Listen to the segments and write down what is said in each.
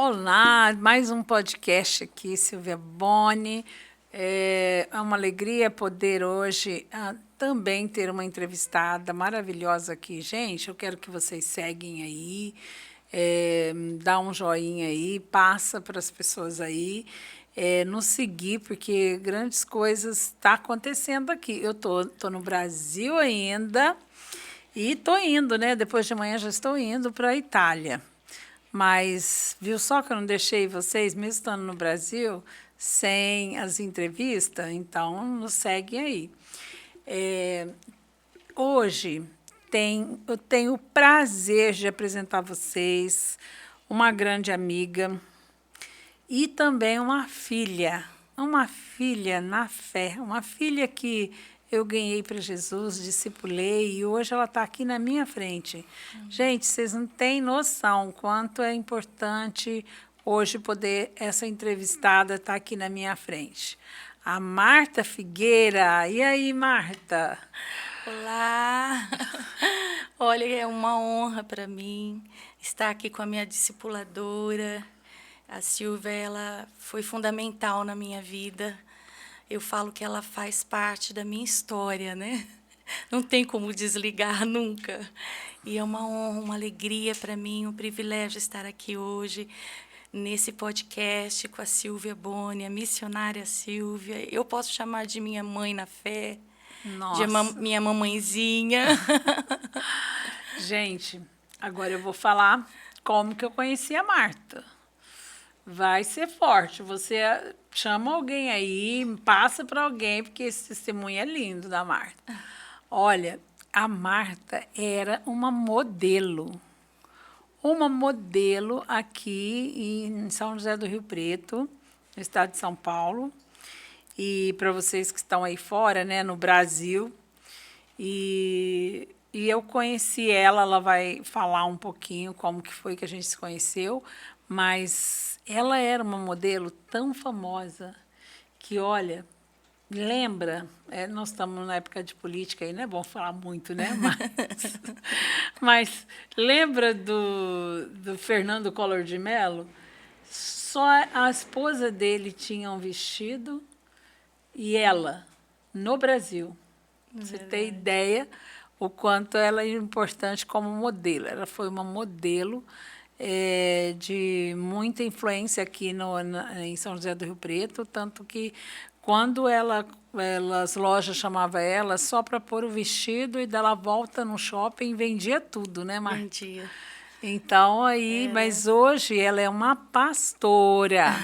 Olá, mais um podcast aqui, Silvia Boni. É uma alegria poder hoje também ter uma entrevistada maravilhosa aqui. Gente, eu quero que vocês seguem aí, dá um joinha aí, passa para as pessoas aí, nos seguir, porque grandes coisas estão acontecendo aqui. Eu tô no Brasil ainda e estou indo, né? Depois de amanhã já estou indo para a Itália. Mas viu só que eu não deixei vocês, mesmo estando no Brasil, sem as entrevistas? Então, nos seguem aí. Hoje eu tenho o prazer de apresentar a vocês uma grande amiga e também uma filha na fé, uma filha que eu ganhei para Jesus, discipulei, e hoje ela está aqui na minha frente. Gente, vocês não têm noção quanto é importante hoje poder essa entrevistada estar aqui na minha frente. A Marta Figueira. E aí, Marta? Olá! Olha, é uma honra para mim estar aqui com a minha discipuladora. A Silvia, ela foi fundamental na minha vida. Eu falo que ela faz parte da minha história, né? Não tem como desligar nunca. E é uma honra, uma alegria para mim, um privilégio estar aqui hoje nesse podcast com a Silvia Boni, a missionária Silvia. Eu posso chamar de minha mãe na fé. Nossa. Minha mamãezinha. Gente, agora eu vou falar como que eu conheci a Marta. Vai ser forte. Você chama alguém aí, passa para alguém, porque esse testemunho é lindo da Marta. Olha, a Marta era uma modelo. Uma modelo aqui em São José do Rio Preto, no estado de São Paulo. E para vocês que estão aí fora, né, no Brasil. E eu conheci ela vai falar um pouquinho como que foi que a gente se conheceu, mas ela era uma modelo tão famosa que, olha, lembra, nós estamos na época de política aí, não é bom falar muito, né? Mas lembra do Fernando Collor de Mello? Só a esposa dele tinha um vestido e ela, no Brasil. Você tem ideia o quanto ela é importante como modelo. Ela foi uma modelo de muita influência aqui em São José do Rio Preto, tanto que quando as lojas chamavam ela só para pôr o vestido e dela volta no shopping vendia tudo, né, Marta? Vendia. Então aí, mas hoje ela é uma pastora.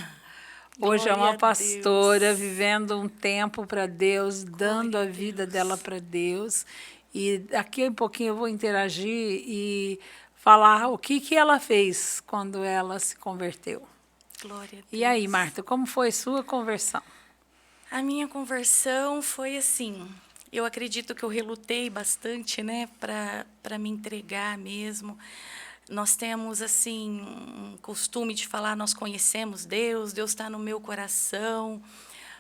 Hoje é Glória uma a pastora Deus. vivendo um tempo para Deus, dando Glória a a vida Deus. dela para Deus. E daqui a um pouquinho eu vou interagir e falar o que ela fez quando ela se converteu. Glória a E aí, Deus. Marta, como foi sua conversão? A minha conversão foi assim. Eu acredito que eu relutei bastante, né, para me entregar mesmo. Nós temos assim um costume de falar nós conhecemos Deus, Deus está no meu coração,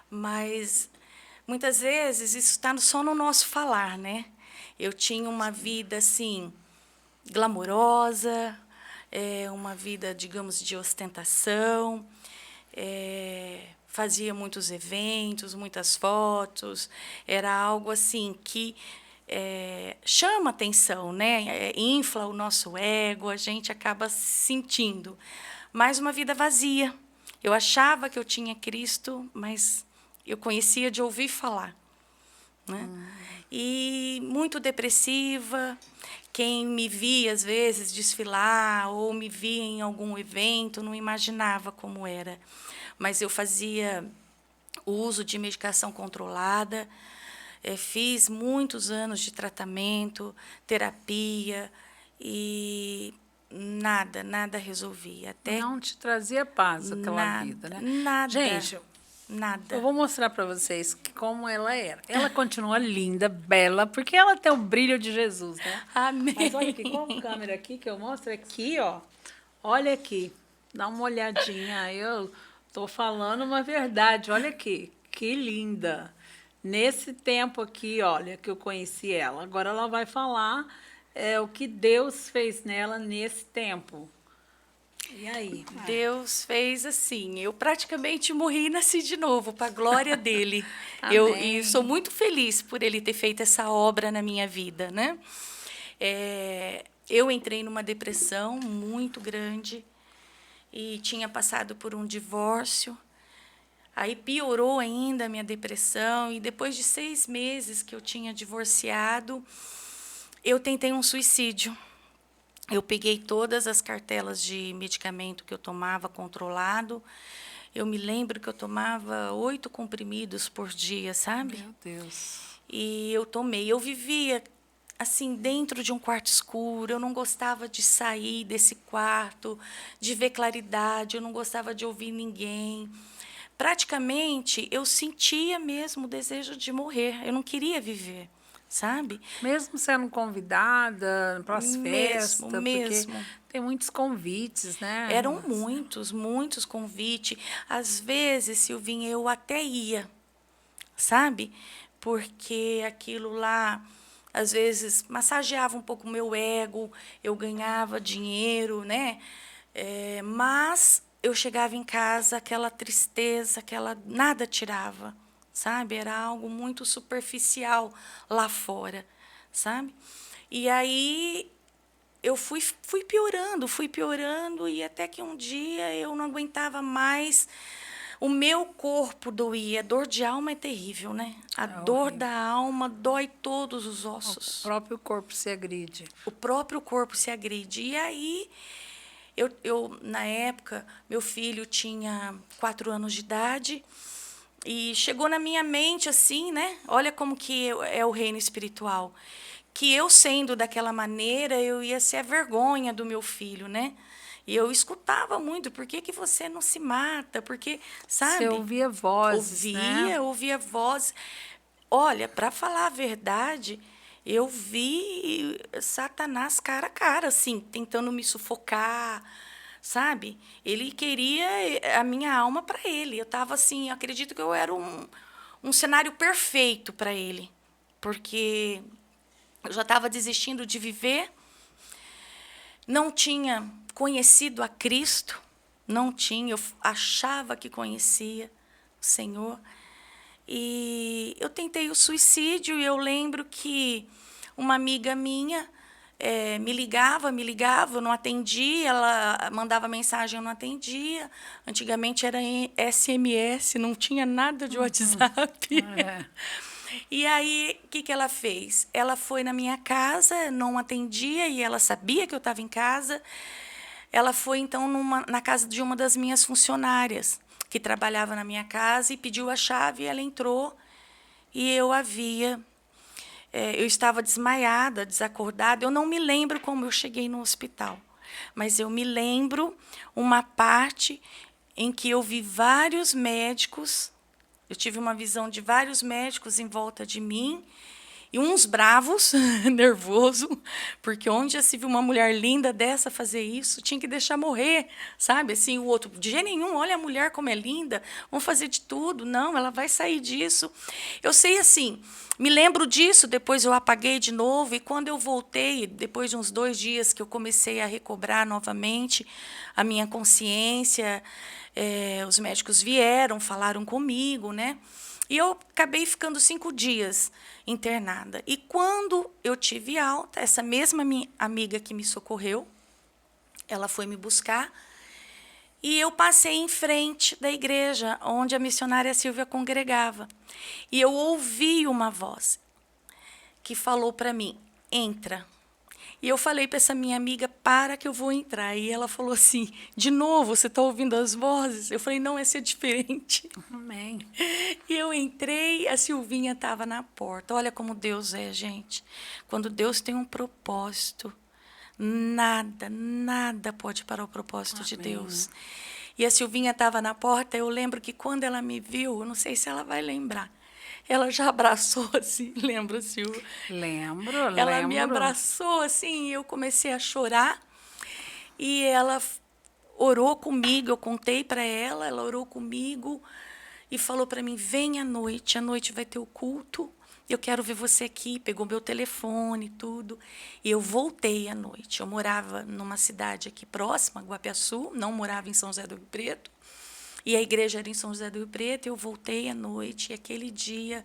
mas muitas vezes isso está só no nosso falar, né? Eu tinha uma vida assim glamourosa, uma vida, digamos, de ostentação, fazia muitos eventos, muitas fotos, era algo assim que chama atenção, né? Infla o nosso ego, a gente acaba se sentindo. Mas uma vida vazia. Eu achava que eu tinha Cristo, mas eu conhecia de ouvir falar. Né? E muito depressiva. Quem me via, às vezes, desfilar ou me via em algum evento, não imaginava como era. Mas eu fazia o uso de medicação controlada, fiz muitos anos de tratamento, terapia, e nada resolvia. Até Não te trazia paz aquela vida, nada, né? nada, Gente, eu nada. vou mostrar para vocês como ela era. Ela continua linda, bela, porque ela tem o brilho de Jesus, né? Amém. Mas olha aqui, qual câmera aqui que eu mostro? Aqui, ó. Olha aqui. Dá uma olhadinha. Eu tô falando uma verdade. Olha aqui. Que linda. Nesse tempo aqui, olha, que eu conheci ela. Agora ela vai falar o que Deus fez nela nesse tempo. E aí? Deus fez assim, eu praticamente morri e nasci de novo, para a glória dele. E Amém. sou muito feliz por ele ter feito essa obra na minha vida, né? Eu entrei numa depressão muito grande e tinha passado por um divórcio. Aí piorou ainda a minha depressão e depois de 6 meses que eu tinha divorciado, eu tentei um suicídio. Eu peguei todas as cartelas de medicamento que eu tomava controlado. Eu me lembro que eu tomava 8 comprimidos por dia, sabe? Meu Deus. E eu tomei. Eu vivia assim dentro de um quarto escuro. Eu não gostava de sair desse quarto, de ver claridade. Eu não gostava de ouvir ninguém. Praticamente eu sentia mesmo o desejo de morrer. Eu não queria viver, sabe? Mesmo sendo convidada para as Mesmo, festas, porque mesmo. tem muitos convites, né? Eram muitos, muitos convites. Às vezes, Silvinha, eu até ia, sabe? Porque aquilo lá, às vezes, massageava um pouco o meu ego, eu ganhava dinheiro, né? Mas eu chegava em casa, aquela tristeza, nada tirava, sabe? Era algo muito superficial lá fora, sabe? E aí eu fui piorando, e até que um dia eu não aguentava mais. O meu corpo doía. A dor de alma é terrível, né? A É dor horrível. da alma dói todos os O ossos. próprio corpo se agride. O próprio corpo se agride. E aí, na época, meu filho tinha 4 anos de idade. E chegou na minha mente assim, né? Olha como que é o reino espiritual. Que eu sendo daquela maneira, eu ia ser a vergonha do meu filho, né? E eu escutava muito, por que que você não se mata? Porque, Você sabe? ouvia vozes, né? Ouvia voz. Olha, para falar a verdade, eu vi Satanás cara a cara, assim, tentando me sufocar, sabe? Ele queria a minha alma para ele. Eu estava assim, acredito que eu era um cenário perfeito para ele, porque eu já estava desistindo de viver, não tinha conhecido a Cristo, não tinha, eu achava que conhecia o Senhor. E eu tentei o suicídio e eu lembro que uma amiga minha me ligava, eu não atendia, ela mandava mensagem, eu não atendia. Antigamente era em SMS, não tinha nada de WhatsApp. É. E aí, o que que ela fez? Ela foi na minha casa, não atendia e ela sabia que eu estava em casa. Ela foi, então, na casa de uma das minhas funcionárias, que trabalhava na minha casa, e pediu a chave, e ela entrou, e eu estava desmaiada, desacordada. Eu não me lembro como eu cheguei no hospital, mas eu me lembro uma parte em que eu vi vários médicos. Eu tive uma visão de vários médicos em volta de mim, e uns bravos, nervoso, porque onde já se viu uma mulher linda dessa fazer isso, tinha que deixar morrer, sabe? Assim, o outro, de jeito nenhum, olha a mulher como é linda, vamos fazer de tudo. Não, ela vai sair disso. Eu sei assim, me lembro disso, depois eu apaguei de novo, e quando eu voltei, depois de uns 2 dias que eu comecei a recobrar novamente a minha consciência, os médicos vieram, falaram comigo, né? E eu acabei ficando 5 dias internada. E quando eu tive alta, essa mesma minha amiga que me socorreu, ela foi me buscar, e eu passei em frente da igreja onde a missionária Silvia congregava. E eu ouvi uma voz que falou para mim: entra. E eu falei para essa minha amiga: para que eu vou entrar. E ela falou assim: de novo, você está ouvindo as vozes? Eu falei: não, essa é diferente. Amém. E eu entrei, a Silvinha estava na porta. Olha como Deus é, gente. Quando Deus tem um propósito, nada, nada pode parar o propósito de Amém. Deus. E a Silvinha estava na porta. Eu lembro que quando ela me viu, eu não sei se ela vai lembrar, ela já abraçou assim, lembra, Silvia? Lembro, Ela me lembro. abraçou assim, e eu comecei a chorar. E ela orou comigo, eu contei para ela, ela orou comigo e falou para mim: vem à noite vai ter o culto, eu quero ver você aqui. Pegou meu telefone e tudo. E eu voltei à noite. Eu morava numa cidade aqui próxima, Guapiaçu, não morava em São José do Rio Preto. E a igreja era em São José do Rio Preto. Eu voltei à noite e aquele dia,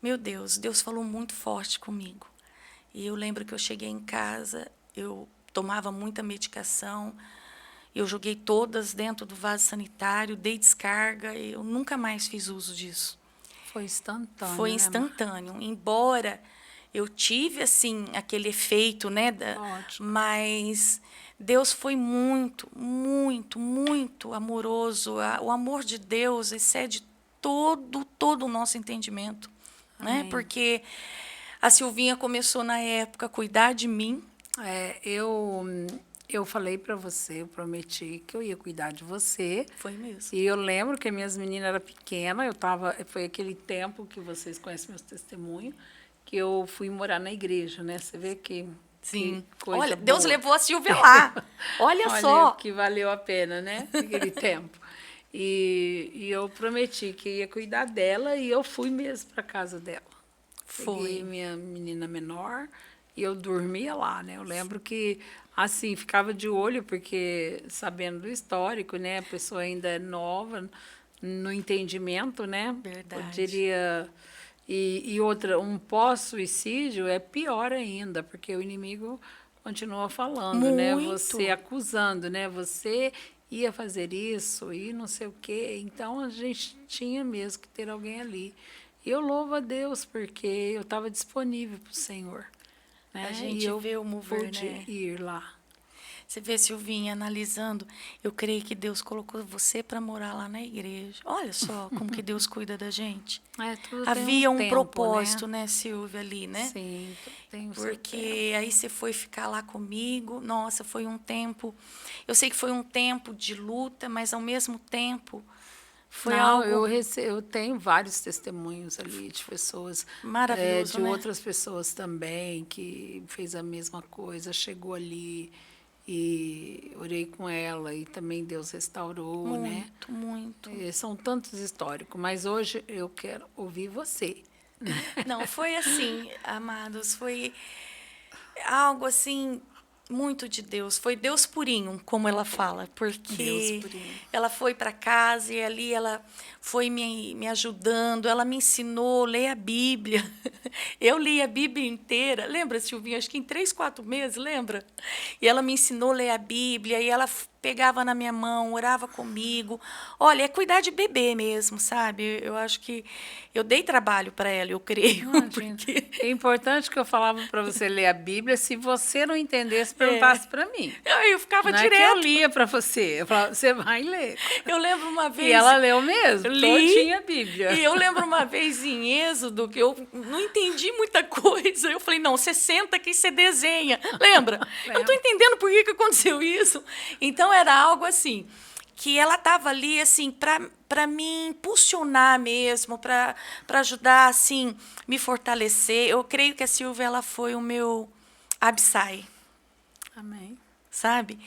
meu Deus, Deus falou muito forte comigo. E eu lembro que eu cheguei em casa, eu tomava muita medicação, eu joguei todas dentro do vaso sanitário, dei descarga, e eu nunca mais fiz uso disso. Foi instantâneo, Foi né, Marta? instantâneo, embora eu tive assim aquele efeito, né, Lógico. mas Deus foi muito, muito, muito amoroso. O amor de Deus excede todo o nosso entendimento, né? Amém. Porque a Silvinha começou na época a cuidar de mim. Eu falei para você, eu prometi que eu ia cuidar de você. Foi mesmo. E eu lembro que minhas meninas eram pequenas, foi aquele tempo que vocês conhecem meus testemunhos, que eu fui morar na igreja, né? Você vê Sim. que coisa Olha, boa. Deus levou a Silvia lá. Olha só. Que valeu a pena, né? Aquele tempo. E eu prometi que ia cuidar dela e eu fui mesmo para casa dela. Peguei Foi. minha menina menor e eu dormia lá, né? Eu lembro que, assim, ficava de olho, porque sabendo do histórico, né? A pessoa ainda é nova no entendimento, né? Verdade. Poderia... E outra, um pós-suicídio é pior ainda, porque o inimigo continua falando, né? Muito. Você acusando, né? Você ia fazer isso e não sei o quê. Então, a gente tinha mesmo que ter alguém ali. E eu louvo a Deus, porque eu estava disponível para o Senhor. Né? A gente E eu vê o mover, pude né? ir lá. Você vê, Silvinha, analisando, eu creio que Deus colocou você para morar lá na igreja. Olha só como que Deus cuida da gente. Tudo Havia tem um tempo, propósito, né? né, Silvia, ali, né? Sim, tudo tem o seu tempo. Porque aí você foi ficar lá comigo. Nossa, foi um tempo. Eu sei que foi um tempo de luta, mas ao mesmo tempo foi Não, algo eu tenho vários testemunhos ali de pessoas, maravilhoso, de né? outras pessoas também que fez a mesma coisa, chegou ali e orei com ela e também Deus restaurou, né? Muito, muito. São tantos históricos, mas hoje eu quero ouvir você. Não, foi assim, amados, foi algo assim muito de Deus. Foi Deus purinho, como ela fala, Deus porque purinho. ela foi para casa e ali ela foi me ajudando, ela me ensinou a ler a Bíblia. Eu li a Bíblia inteira, lembra, Silvinha? Acho que em 3, 4 meses, lembra? E ela me ensinou a ler a Bíblia e ela pegava na minha mão, orava comigo. Olha, é cuidar de bebê mesmo, sabe? Eu acho que eu dei trabalho para ela, eu creio. Imagina. Porque... É importante que eu falava para você ler a Bíblia. Se você não entendesse, perguntasse para mim. Eu ficava Não é direto. que eu lia para você. Eu falava, você vai ler. Eu lembro uma vez. E ela leu mesmo, li, todinha a Bíblia. E eu lembro uma vez em Êxodo que eu não entendi muita coisa. Eu falei, não, você senta aqui e você desenha. Lembra? Eu não estou entendendo por que aconteceu isso. Então, era algo assim, que ela estava ali assim para me impulsionar mesmo, para ajudar assim, me fortalecer. Eu creio que a Silvia ela foi o meu Absai, Amém. sabe?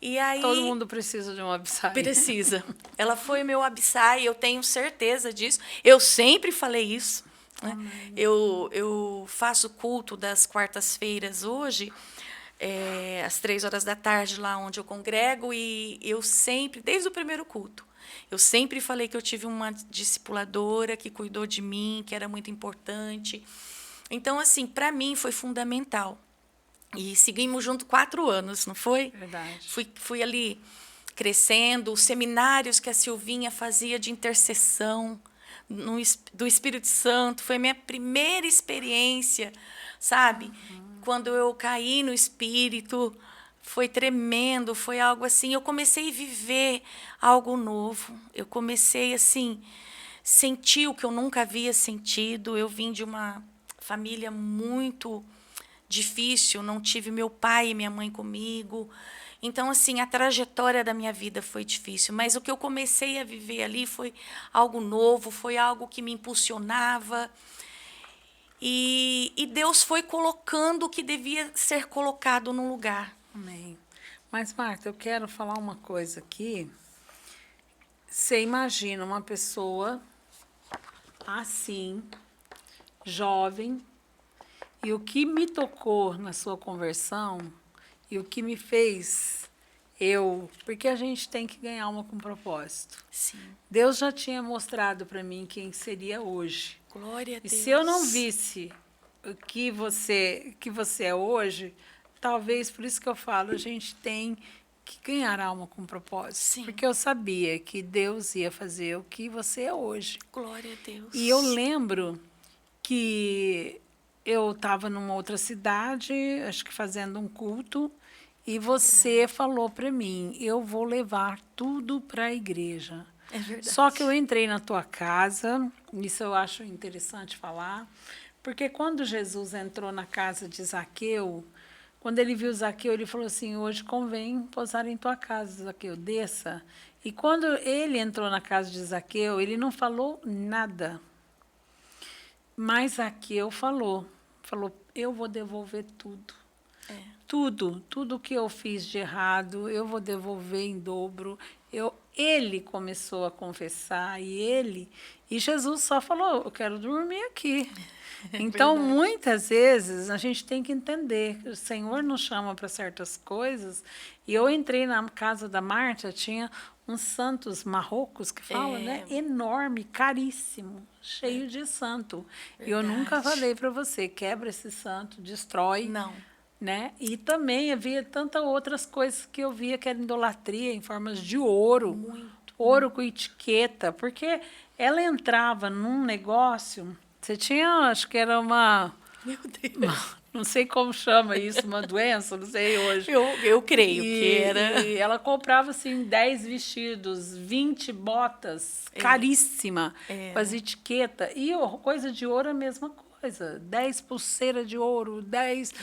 E aí, todo mundo precisa de um Absai. precisa. Ela foi meu Absai, eu tenho certeza disso. Eu sempre falei isso. Né? Eu faço culto das quartas-feiras hoje, às 3 horas da tarde, lá onde eu congrego, e eu sempre, desde o primeiro culto, eu sempre falei que eu tive uma discipuladora que cuidou de mim, que era muito importante. Então, assim, para mim foi fundamental. E seguimos junto 4 anos, não foi? Verdade. Fui ali crescendo, os seminários que a Silvinha fazia de intercessão do Espírito Santo, foi a minha primeira experiência, sabe? Quando eu caí no Espírito, foi tremendo, foi algo assim, eu comecei a viver algo novo, eu comecei assim, sentir o que eu nunca havia sentido, eu vim de uma família muito difícil, não tive meu pai e minha mãe comigo. Então, assim, a trajetória da minha vida foi difícil, mas o que eu comecei a viver ali foi algo novo, foi algo que me impulsionava. E Deus foi colocando o que devia ser colocado no lugar. Amém. Mas, Marta, eu quero falar uma coisa aqui. Você imagina uma pessoa assim, jovem, e o que me tocou na sua conversão e o que me fez porque a gente tem que ganhar uma com propósito. Sim. Deus já tinha mostrado para mim quem seria hoje. Glória a E Deus. se eu não visse o que você é hoje, talvez, por isso que eu falo, a gente tem que ganhar alma com propósito. Sim. Porque eu sabia que Deus ia fazer o que você é hoje. Glória a Deus. E eu lembro que eu estava numa outra cidade, acho que fazendo um culto, e você falou para mim, eu vou levar tudo para a igreja. É verdade. Só que eu entrei na tua casa, isso eu acho interessante falar, porque quando Jesus entrou na casa de Zaqueu, quando ele viu Zaqueu, ele falou assim, hoje convém pousar em tua casa, Zaqueu, desça. E quando ele entrou na casa de Zaqueu, ele não falou nada. Mas Zaqueu falou, eu vou devolver tudo. Tudo que eu fiz de errado, eu vou devolver em dobro. Ele começou a confessar, e Jesus só falou, eu quero dormir aqui. Então, muitas vezes, a gente tem que entender que o Senhor nos chama para certas coisas. E eu entrei na casa da Marta, tinha uns santos marrocos, que fala, né? Enorme, caríssimo, cheio de santo. E eu nunca falei para você, quebra esse santo, destrói. Não. Né? E também havia tantas outras coisas que eu via que era idolatria em formas de ouro. Ouro com etiqueta, porque ela entrava num negócio, você tinha, acho que era Meu Deus. não sei como chama isso, uma doença, não sei hoje. Eu creio que era. E ela comprava, assim, 10 vestidos, 20 botas, caríssima, com as etiquetas. E coisa de ouro, a mesma coisa. 10 pulseiras de ouro, 10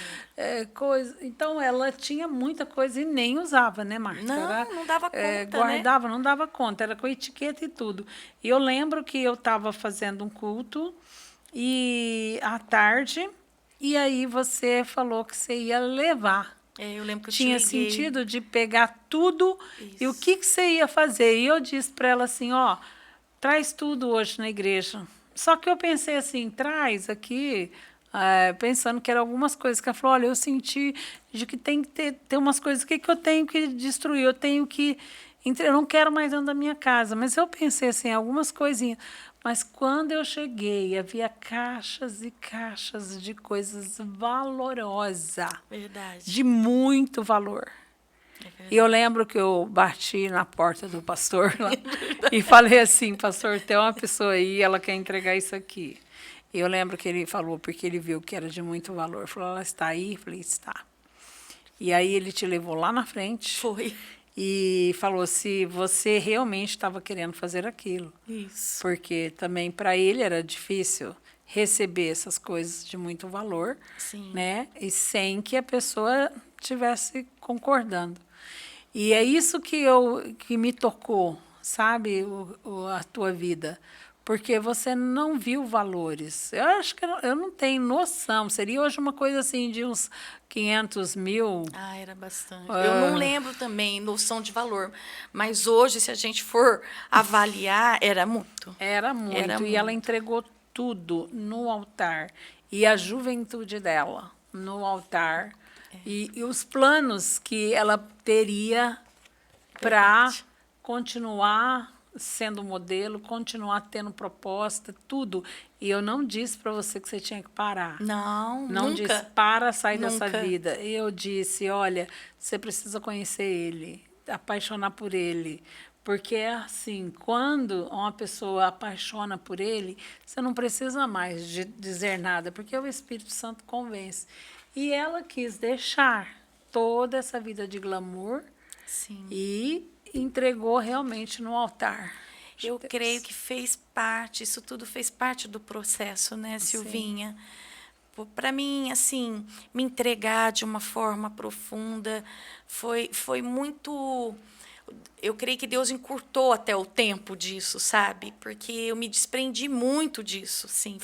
coisas. Então, ela tinha muita coisa e nem usava, né, Marta? Não dava conta, guardava, não dava conta, era com etiqueta e tudo. E eu lembro que eu estava fazendo um culto, e à tarde, e aí você falou que você ia levar. Eu lembro que eu Tinha te liguei. sentido de pegar tudo. Isso. E o que você ia fazer? E eu disse para ela assim, traz tudo hoje na igreja. Só que eu pensei assim, traz aqui, pensando que eram algumas coisas. Que ela falou, olha, eu senti de que tem que ter umas coisas que eu tenho que destruir, eu tenho que... Eu não quero mais dentro da minha casa. Mas eu pensei assim, algumas coisinhas. Mas quando eu cheguei, havia caixas e caixas de coisas valorosas. Verdade. De muito valor. E eu lembro que eu bati na porta do pastor lá, e falei assim, pastor, tem uma pessoa aí, ela quer entregar isso aqui. E eu lembro que ele falou, porque ele viu que era de muito valor. Falou, ela está aí? Eu falei, está. E aí ele te levou lá na frente. Foi. E falou se você realmente estava querendo fazer aquilo. Isso. Porque também para ele era difícil receber essas coisas de muito valor, Sim. né? E sem que a pessoa estivesse concordando. E é isso que me tocou, sabe, a tua vida. Porque você não viu valores. Eu acho que eu não tenho noção. Seria hoje uma coisa assim de uns 500 mil. Era bastante. Eu não lembro também noção de valor. Mas hoje, se a gente for avaliar, era muito. Era muito. E ela entregou tudo no altar. E a juventude dela no altar. E os planos que ela teria para continuar sendo modelo, continuar tendo proposta, tudo. E eu não disse para você que você tinha que parar. Não, Não nunca. disse, para, sai Nunca. dessa vida. Eu disse, olha, você precisa conhecer ele, apaixonar por ele. Porque é assim, quando uma pessoa apaixona por ele, você não precisa mais de dizer nada, porque o Espírito Santo convence. E ela quis deixar toda essa vida de glamour. Sim. E entregou realmente no altar. Eu creio que fez parte, isso tudo fez parte do processo, né, Silvinha? Para mim, assim, me entregar de uma forma profunda foi muito... Eu creio que Deus encurtou até o tempo disso, sabe? Porque eu me desprendi muito disso, sim.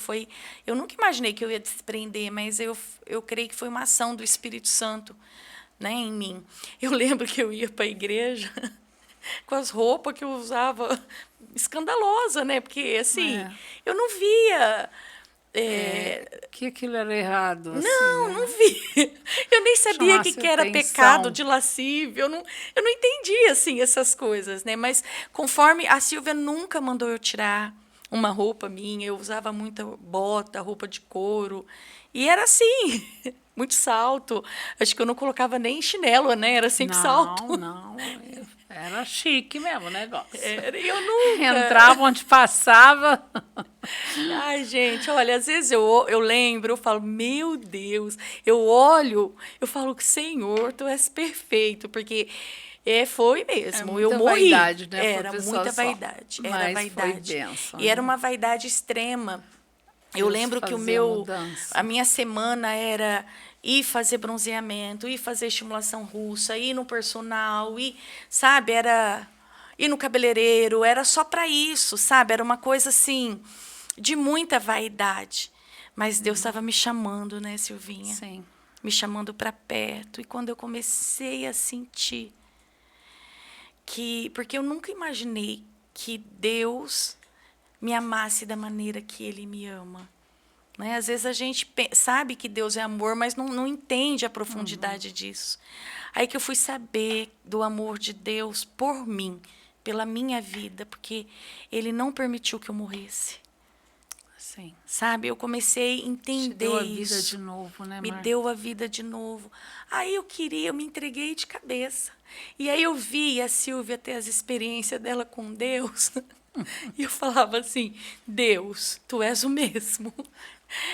Eu nunca imaginei que eu ia desprender, mas eu creio que foi uma ação do Espírito Santo, né, em mim. Eu lembro que eu ia para a igreja com as roupas que eu usava, escandalosa, né? Porque, assim, eu não via Que aquilo era errado, assim, Não, né? não vi. Eu nem sabia Chamasse que era atenção. pecado de lascívio. Eu não entendi, assim, essas coisas, né? Mas conforme a Silvia nunca mandou eu tirar uma roupa minha, eu usava muita bota, roupa de couro. E era assim, muito salto. Acho que eu não colocava nem chinelo, né? Era sempre salto. Não. Era chique mesmo o negócio. Eu nunca. Entrava onde passava. Ai, gente, olha, às vezes eu lembro, eu falo, meu Deus, eu olho, eu falo, Senhor, tu és perfeito, porque foi mesmo, eu muita morri. vaidade, né, por Era pessoa muita só. vaidade, era Mas vaidade. foi bênção, E era né? uma vaidade extrema. Eu Deus lembro que fazia mudança. a minha semana era ir fazer bronzeamento, ir fazer estimulação russa, ir no personal, ir, sabe, era ir no cabeleireiro, era só para isso, sabe? Era uma coisa assim de muita vaidade. Mas Deus estava me chamando, né, Silvinha? Sim. Me chamando para perto. E quando eu comecei a sentir porque eu nunca imaginei que Deus me amasse da maneira que Ele me ama. Né? Às vezes a gente sabe que Deus é amor, mas não entende a profundidade disso. Aí que eu fui saber do amor de Deus por mim, pela minha vida, porque Ele não permitiu que eu morresse. Sim. Sabe? Eu comecei a entender Te deu a vida isso. de novo, né, Me Marta? deu a vida de novo. Aí eu me entreguei de cabeça. E aí eu vi a Silvia ter as experiências dela com Deus. E eu falava assim, Deus, tu és o mesmo.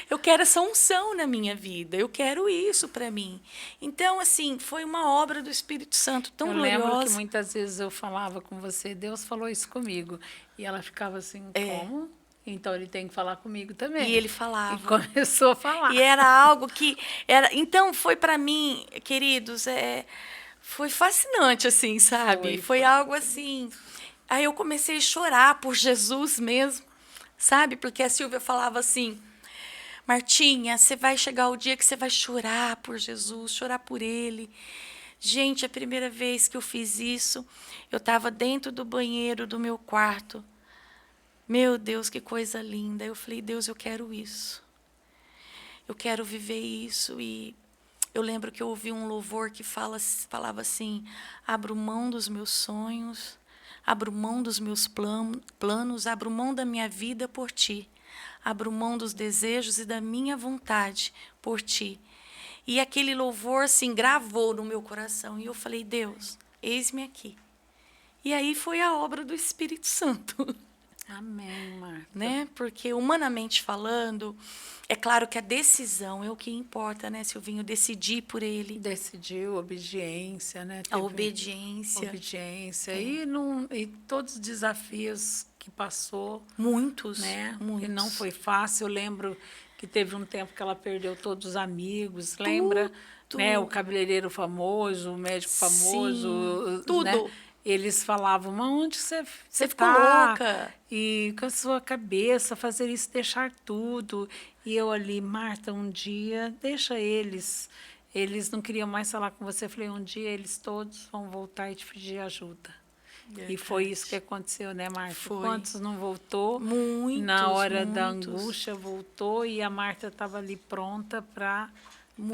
Eu quero essa unção na minha vida. Eu quero isso para mim. Então, assim, foi uma obra do Espírito Santo tão Eu gloriosa. lembro que muitas vezes eu falava com você, Deus falou isso comigo. E ela ficava assim, como? Então ele tem que falar comigo também. E ele falava. E começou a falar. E era algo que era. Então foi para mim, queridos, foi fascinante, assim, sabe? Foi algo assim. Aí eu comecei a chorar por Jesus mesmo, sabe? Porque a Silvia falava assim, Martinha, você vai chegar o dia que você vai chorar por Jesus, chorar por Ele. Gente, a primeira vez que eu fiz isso, eu estava dentro do banheiro do meu quarto. Meu Deus, que coisa linda. Eu falei, Deus, eu quero isso. Eu quero viver isso. E eu lembro que eu ouvi um louvor que falava assim, abro mão dos meus sonhos, abro mão dos meus planos, abro mão da minha vida por ti. Abro mão dos desejos e da minha vontade por ti. E aquele louvor, assim, gravou no meu coração. E eu falei, Deus, eis-me aqui. E aí foi a obra do Espírito Santo. Amém, Marta. Né? Porque, humanamente falando, é claro que a decisão é o que importa, né, Silvinho? Decidir por ele. Decidiu, obediência, né? A obediência. Obediência. E todos os desafios que passou. Muitos, né? muitos. E não foi fácil. Eu lembro que teve um tempo que ela perdeu todos os amigos, lembra? Né? O cabeleireiro famoso, o médico famoso. Tudo. Né? Eles falavam, mas onde você ficou tá? louca. E com a sua cabeça, fazer isso, deixar tudo. E eu ali, Marta, um dia, deixa eles. Eles não queriam mais falar com você. Eu falei, um dia eles todos vão voltar e te pedir ajuda. Verdade. E foi isso que aconteceu, né, Marta? Foi. Quantos não voltou? Muitos, Na hora da muitos. angústia voltou e a Marta estava ali pronta para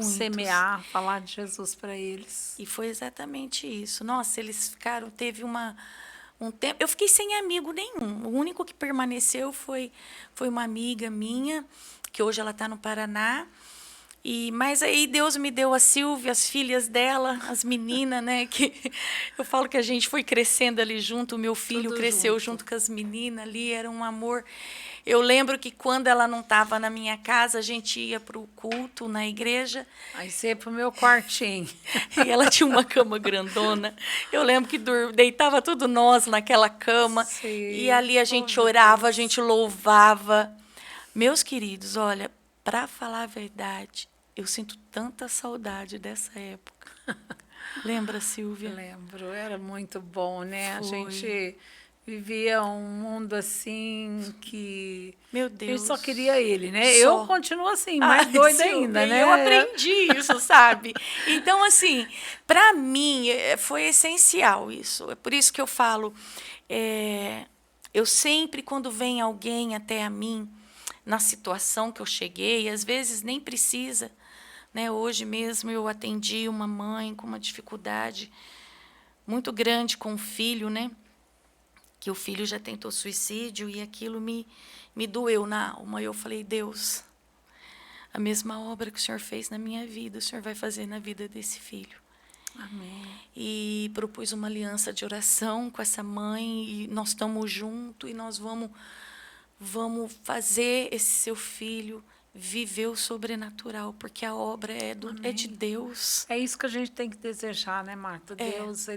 semear, falar de Jesus para eles. E foi exatamente isso. Nossa, eles ficaram, teve um tempo. Eu fiquei sem amigo nenhum. O único que permaneceu foi uma amiga minha, que hoje ela está no Paraná. Mas aí Deus me deu a Silvia, as filhas dela, as meninas, né? Que eu falo que a gente foi crescendo ali junto. O meu filho Tudo cresceu junto com as meninas ali, era um amor. Eu lembro que quando ela não estava na minha casa, a gente ia para o culto na igreja. Aí você ia para o meu quartinho. E ela tinha uma cama grandona. Eu lembro que deitava tudo nós naquela cama. Sim. E ali a gente orava, a gente louvava. Meus queridos, olha, para falar a verdade, eu sinto tanta saudade dessa época. Lembra, Silvia? Lembro, era muito bom, né? Foi. A gente vivia um mundo assim que... Meu Deus. A gente só queria ele, né? Só. Eu continuo assim, mais doida Silvia, ainda, né? Eu aprendi isso, sabe? Então, assim, para mim, foi essencial isso. É por isso que eu falo, eu sempre, quando vem alguém até a mim, na situação que eu cheguei, às vezes nem precisa, né? Hoje mesmo eu atendi uma mãe com uma dificuldade muito grande com o filho, né? Que o filho já tentou suicídio e aquilo me doeu na alma. Eu falei, Deus, a mesma obra que o Senhor fez na minha vida, o Senhor vai fazer na vida desse filho. Amém. E propus uma aliança de oração com essa mãe, e nós estamos juntos, e nós vamos fazer esse seu filho viver o sobrenatural, porque a obra é de Deus. É isso que a gente tem que desejar, né, Marta? Deus,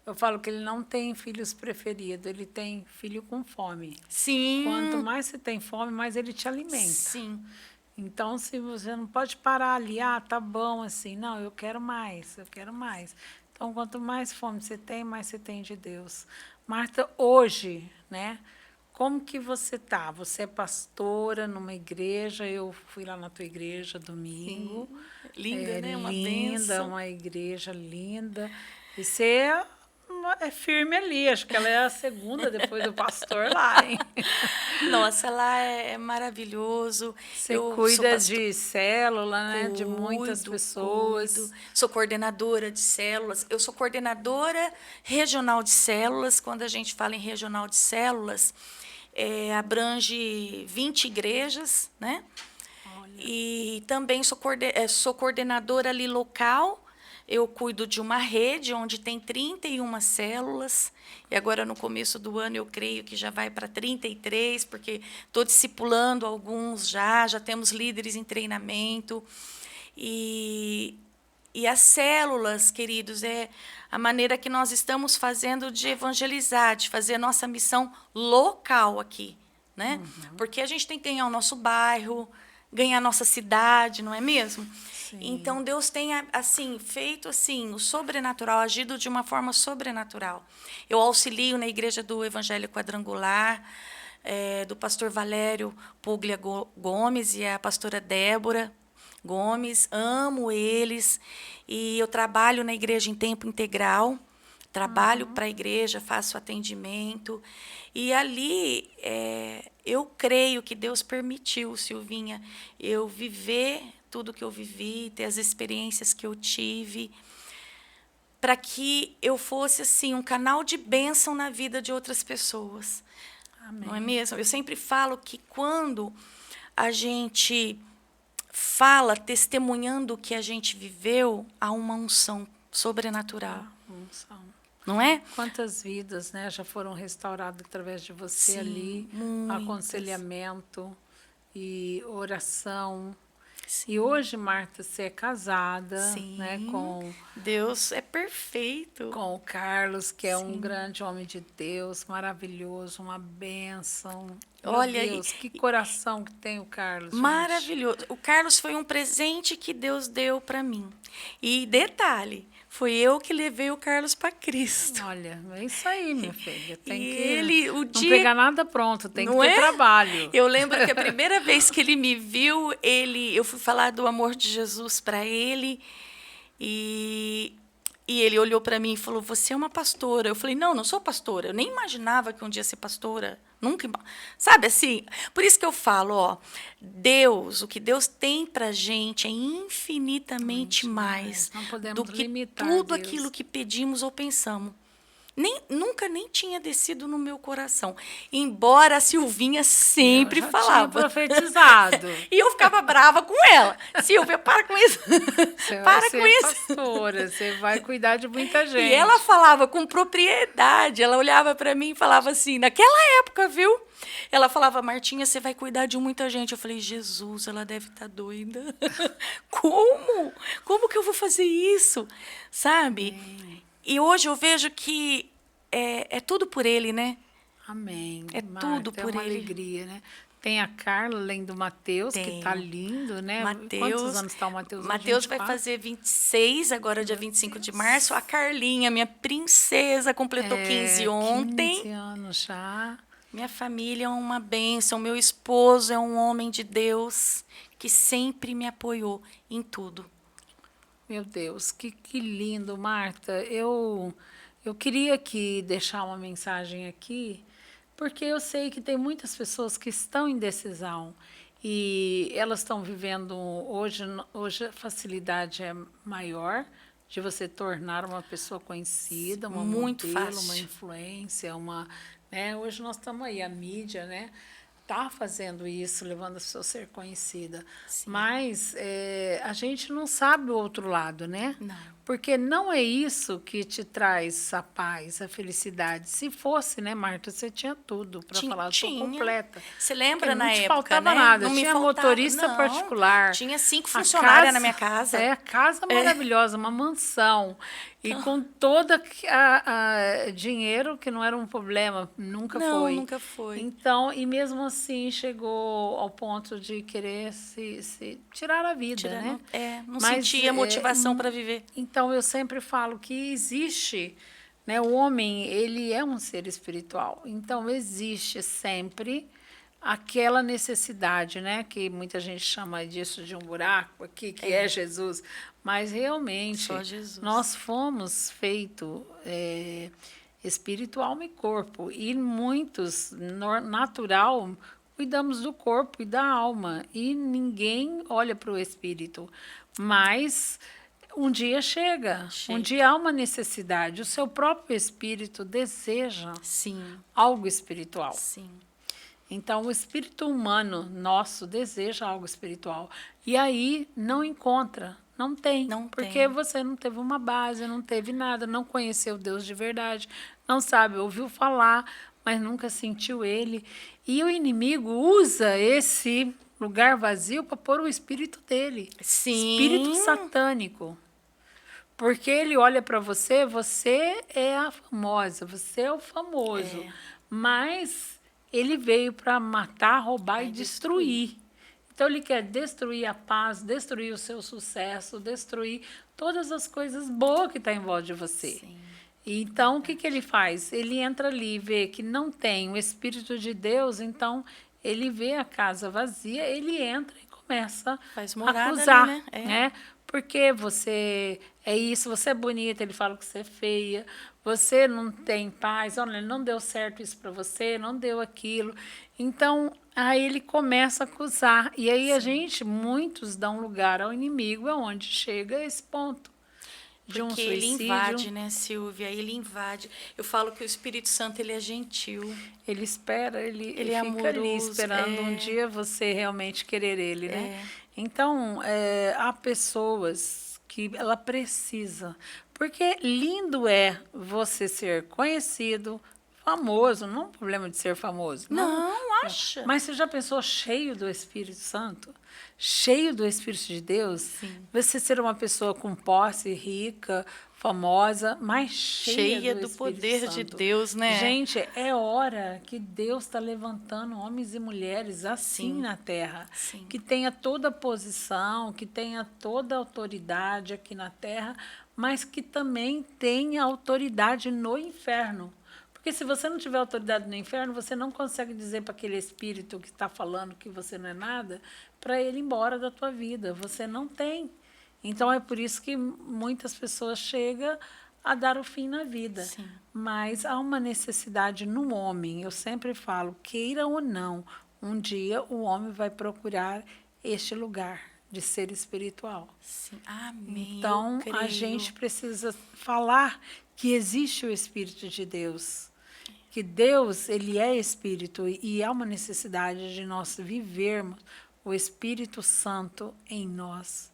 eu falo que ele não tem filhos preferidos, ele tem filho com fome. Sim. Quanto mais você tem fome, mais ele te alimenta. Sim. Então, se você não pode parar ali, tá bom assim, não, eu quero mais, eu quero mais. Então, quanto mais fome você tem, mais você tem de Deus. Marta, hoje, né, como que você tá? Você é pastora numa igreja, eu fui lá na tua igreja domingo. Sim. Linda, né? Uma linda, bênção. uma igreja linda. E você é firme ali, acho que ela é a segunda depois do pastor lá, hein? Nossa, lá é maravilhoso. Você cuida de célula, né? De muitas pessoas. Cuido. Sou coordenadora de células. Eu sou coordenadora regional de células. Quando a gente fala em regional de células, abrange 20 igrejas, né? Olha. E também sou coordenadora ali local. Eu cuido de uma rede onde tem 31 células. E agora, no começo do ano, eu creio que já vai para 33, porque estou discipulando alguns já temos líderes em treinamento. E as células, queridos, é a maneira que nós estamos fazendo de evangelizar, de fazer a nossa missão local aqui, né? Porque a gente tem que ganhar o nosso bairro, ganhar a nossa cidade, não é mesmo? Sim. Então, Deus tem assim feito assim o sobrenatural, agido de uma forma sobrenatural. Eu auxilio na Igreja do Evangelho Quadrangular, do pastor Valério Puglia Gomes e a pastora Débora Gomes. Amo eles. E eu trabalho na igreja em tempo integral. Trabalho para a igreja, faço atendimento. E ali, eu creio que Deus permitiu, Silvinha, eu viver tudo que eu vivi, ter as experiências que eu tive, para que eu fosse assim um canal de bênção na vida de outras pessoas. Amém. Não é mesmo? Eu sempre falo que quando a gente fala testemunhando o que a gente viveu, há uma unção sobrenatural. Unção. Não é? Quantas vidas, né, já foram restauradas através de você. Sim, ali, muitas. Aconselhamento e oração. Sim. E hoje, Marta, você é casada, sim, né, com Deus é perfeito. Com o Carlos, que é sim, um grande homem de Deus, maravilhoso, uma bênção. Olha, meu Deus, que coração que tem o Carlos. Maravilhoso. Gente. O Carlos foi um presente que Deus deu para mim. E detalhe, foi eu que levei o Carlos para Cristo. Olha, é isso aí, minha filha. Tem que ele, não pegar nada pronto, tem que ter trabalho. Eu lembro que a primeira vez que ele me viu, eu fui falar do amor de Jesus para ele, e ele olhou para mim e falou, você é uma pastora. Eu falei, não sou pastora. Eu nem imaginava que um dia ia ser pastora. Nunca. Sabe assim? Por isso que eu falo, Deus, o que Deus tem para a gente é infinitamente mais do que tudo aquilo que pedimos ou pensamos. Nunca nem tinha descido no meu coração. Embora a Silvinha sempre falava. Tinha profetizado. E eu ficava brava com ela. Silvia, para com isso. Você para com isso. Pastora, você vai cuidar de muita gente. E ela falava com propriedade. Ela olhava para mim e falava assim, naquela época, viu? Ela falava, Martinha, você vai cuidar de muita gente. Eu falei, Jesus, ela deve estar doida. Como? Como que eu vou fazer isso? Sabe? E hoje eu vejo que é tudo por ele, né? Amém. É Marta, tudo por ele. É uma alegria, né? Tem a Carla, além do Matheus, que está lindo, né? Quantos anos está o Matheus? Matheus vai fazer 26, agora dia 25 de março. A Carlinha, minha princesa, completou 15 ontem. 15 anos já. Minha família é uma bênção. Meu esposo é um homem de Deus que sempre me apoiou em tudo. Meu Deus, que lindo, Marta. Eu queria aqui deixar uma mensagem aqui, porque eu sei que tem muitas pessoas que estão em decisão. E elas estão vivendo hoje a facilidade é maior de você tornar uma pessoa conhecida, uma Muito modelo, fácil. uma influência, né? Hoje nós estamos aí, a mídia, né? Está fazendo isso, levando a pessoa a ser conhecida. Sim. Mas a gente não sabe o outro lado, né? Não. Porque não é isso que te traz a paz, a felicidade. Se fosse, né, Marta, você tinha tudo para falar, eu sou completa. Você lembra Porque na não te época, faltava né? nada. Não me Tinha faltava, motorista não. particular. Tinha 5 A funcionárias na minha casa. casa maravilhosa, uma mansão. E com toda a dinheiro, que não era um problema, nunca foi. Nunca foi. Então, e mesmo assim chegou ao ponto de querer se tirar a vida, né? Não sentia motivação para viver. Então, eu sempre falo que existe, né? O homem, ele é um ser espiritual. Então, existe sempre aquela necessidade, né? Que muita gente chama disso de um buraco aqui, que é Jesus. Mas, realmente, Só Jesus. nós fomos feitos espírito, alma e corpo. E muitos, natural, cuidamos do corpo e da alma. E ninguém olha para o espírito. Mas um dia chega. Um dia há uma necessidade. O seu próprio espírito deseja algo espiritual. Sim. Então, o espírito humano nosso deseja algo espiritual. E aí não encontra. Não tem, porque você não teve uma base, não teve nada, não conheceu Deus de verdade, não sabe, ouviu falar, mas nunca sentiu Ele. E o inimigo usa esse lugar vazio para pôr o espírito dele. Sim. Espírito satânico. Porque ele olha para você, você é a famosa, você é o famoso. Mas ele veio para matar, roubar e destruir. Então, ele quer destruir a paz, destruir o seu sucesso, destruir todas as coisas boas que estão em volta de você. Sim. Então, o que ele faz? Ele entra ali e vê que não tem o Espírito de Deus, então ele vê a casa vazia, ele entra e começa a acusar. Ali, né? Porque você é isso, você é bonita, ele fala que você é feia, você não tem paz, olha, não deu certo isso para você, não deu aquilo. Então, aí ele começa a acusar. E aí muitos dão lugar ao inimigo, aonde chega esse ponto. De um suicídio. Ele invade, né, Silvia? Ele invade. Eu falo que o Espírito Santo, ele é gentil. Ele espera, ele é fica amoroso, ali esperando um dia você realmente querer ele, né? Então, há pessoas que ela precisa. Porque lindo é você ser conhecido, famoso, não é um problema de ser famoso. Não, acha. Mas você já pensou cheio do Espírito Santo? Cheio do Espírito de Deus? Sim. Você ser uma pessoa com posse, rica, famosa, mas cheia do poder Santo. de Deus, né? Gente, é hora que Deus está levantando homens e mulheres assim na terra. Sim. Que tenha toda a posição, que tenha toda a autoridade aqui na terra, mas que também tenha autoridade no inferno. Porque se você não tiver autoridade no inferno, você não consegue dizer para aquele espírito que está falando que você não é nada, para ele ir embora da tua vida. Você não tem. Então, é por isso que muitas pessoas chegam a dar o fim na vida. Sim. Mas há uma necessidade no homem. Eu sempre falo, queira ou não, um dia o homem vai procurar este lugar de ser espiritual. Sim. Amém. Então, a gente precisa falar que existe o Espírito de Deus. Que Deus, ele é Espírito e há uma necessidade de nós vivermos o Espírito Santo em nós.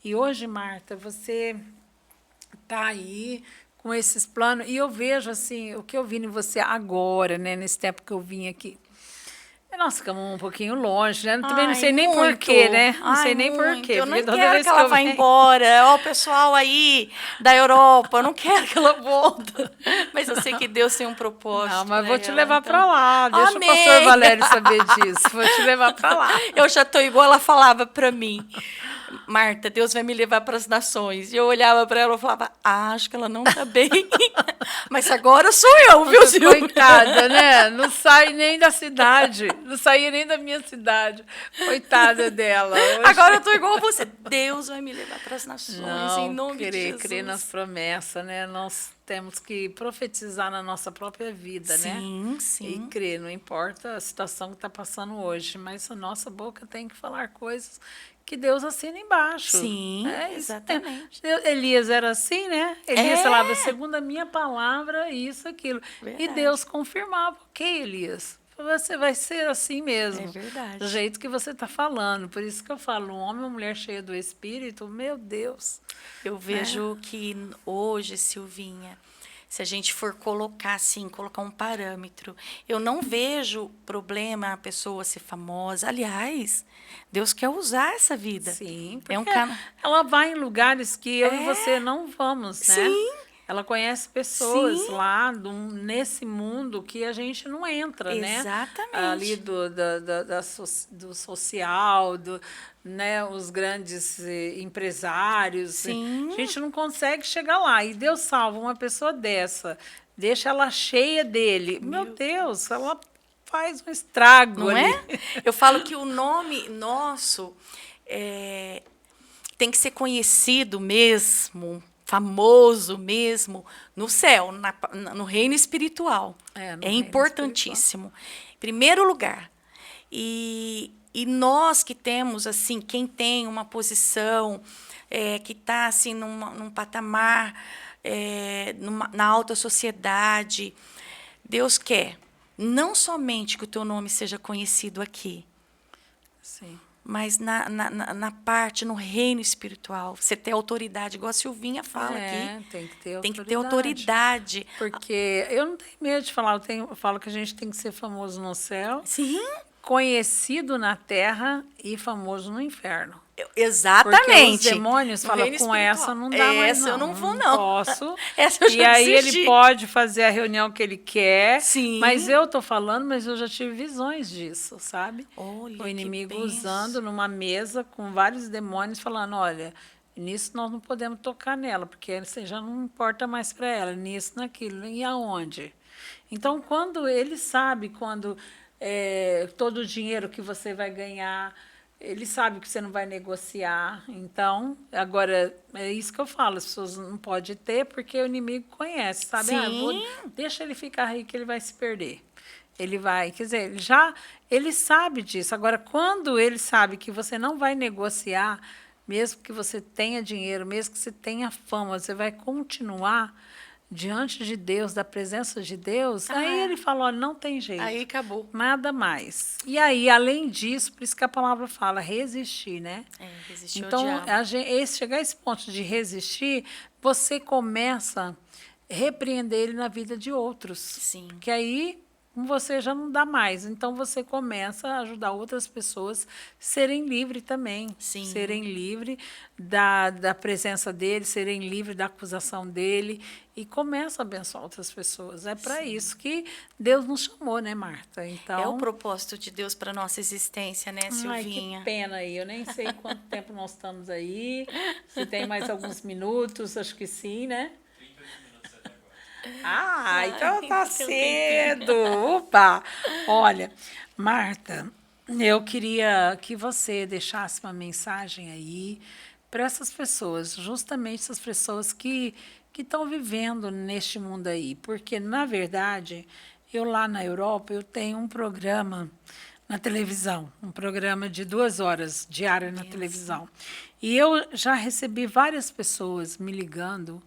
E hoje, Marta, você está aí com esses planos, e eu vejo assim, o que eu vi em você agora, né, nesse tempo que eu vim aqui. Nós ficamos um pouquinho longe, né? Também não sei nem porquê, né? Não sei nem porquê. Eu não quero que ela vá embora. Ó, o pessoal aí da Europa, eu não quero que ela volte. Mas eu sei que Deus tem um propósito. Não, mas né, vou te levar para lá. Deixa o pastor Valério saber disso. Vou te levar para lá. Eu já estou igual ela falava para mim. Marta, Deus vai me levar para as nações. E eu olhava para ela e falava, acho que ela não está bem. Mas agora sou eu, viu, Silvia? Coitada, né? Não sai nem da cidade. Não saía nem da minha cidade. Coitada dela. Hoje... Agora eu tô igual você. Deus vai me levar para as nações, Não, em nome de Jesus. crer nas promessas, né? Nós temos que profetizar na nossa própria vida, né? Sim, sim. E crer, não importa a situação que está passando hoje, mas a nossa boca tem que falar coisas que Deus assina embaixo. Sim, exatamente. Elias era assim, né? Elias falava, segundo a minha palavra, isso, aquilo. Verdade. E Deus confirmava, ok, Elias, você vai ser assim mesmo. É verdade. Do jeito que você está falando. Por isso que eu falo, um homem ou mulher cheia do Espírito, meu Deus. Eu vejo que hoje, Silvinha, se a gente for colocar assim, colocar um parâmetro, eu não vejo problema a pessoa ser famosa. Aliás, Deus quer usar essa vida. Sim, porque ela vai em lugares que eu e você não vamos, né? Sim. Ela conhece pessoas lá nesse mundo que a gente não entra, né? Exatamente. Ali do social, né? Os grandes empresários. Sim. A gente não consegue chegar lá. E Deus salva uma pessoa dessa, deixa ela cheia dele. Meu Deus, ela faz um estrago não ali. É? Eu falo que o nome nosso tem que ser conhecido mesmo, famoso mesmo, no céu, no reino espiritual. É importantíssimo. Espiritual. Em primeiro lugar. E nós que temos, assim, quem tem uma posição, que está assim, num patamar, na alta sociedade, Deus quer não somente que o teu nome seja conhecido aqui, sim, mas na parte, no reino espiritual. Você ter autoridade, igual a Silvinha fala aqui. Tem que ter autoridade. Tem que ter autoridade. Porque eu não tenho medo de falar, eu falo que a gente tem que ser famoso no céu, Sim. conhecido na terra e famoso no inferno. Exatamente. Porque os demônios falam, com essa não dá mais, não. Essa eu não vou, não. Posso. Essa eu já E aí desisti. ele pode fazer a reunião que ele quer. Sim. Mas eu estou falando, mas eu já tive visões disso, sabe? Olha, o inimigo usando numa mesa com vários demônios, falando, olha, nisso nós não podemos tocar nela, porque assim, já não importa mais para ela, nisso, naquilo. E aonde? Então, quando ele sabe, todo o dinheiro que você vai ganhar, ele sabe que você não vai negociar. Então, agora, é isso que eu falo, as pessoas não podem ter, porque o inimigo conhece, sabe? Sim. Deixa ele ficar rico, ele vai se perder. Ele vai, quer dizer, ele sabe disso. Agora, quando ele sabe que você não vai negociar, mesmo que você tenha dinheiro, mesmo que você tenha fama, você vai continuar diante de Deus, da presença de Deus, aí ele fala, olha, não tem jeito. Aí acabou. Nada mais. E aí, além disso, por isso que a palavra fala, resistir, né? Resistir então, ao diabo. chegar a esse ponto de resistir, você começa a repreender ele na vida de outros. Sim. Que aí você já não dá mais. Então, você começa a ajudar outras pessoas a serem livres também. Sim. Serem livres da presença dele, serem livres da acusação dele. E começa a abençoar outras pessoas. É para isso que Deus nos chamou, né, Marta? Então, é o propósito de Deus para a nossa existência, né, Silvinha? Ai, que pena aí. Eu nem sei quanto tempo nós estamos aí. Se tem mais alguns minutos, acho que sim, né? Então tá cedo. Opa! Olha, Marta, eu queria que você deixasse uma mensagem aí para essas pessoas, justamente essas pessoas que estão vivendo neste mundo aí. Porque, na verdade, eu lá na Europa, eu tenho um programa na televisão, um programa de 2 horas diária na televisão. E eu já recebi várias pessoas me ligando.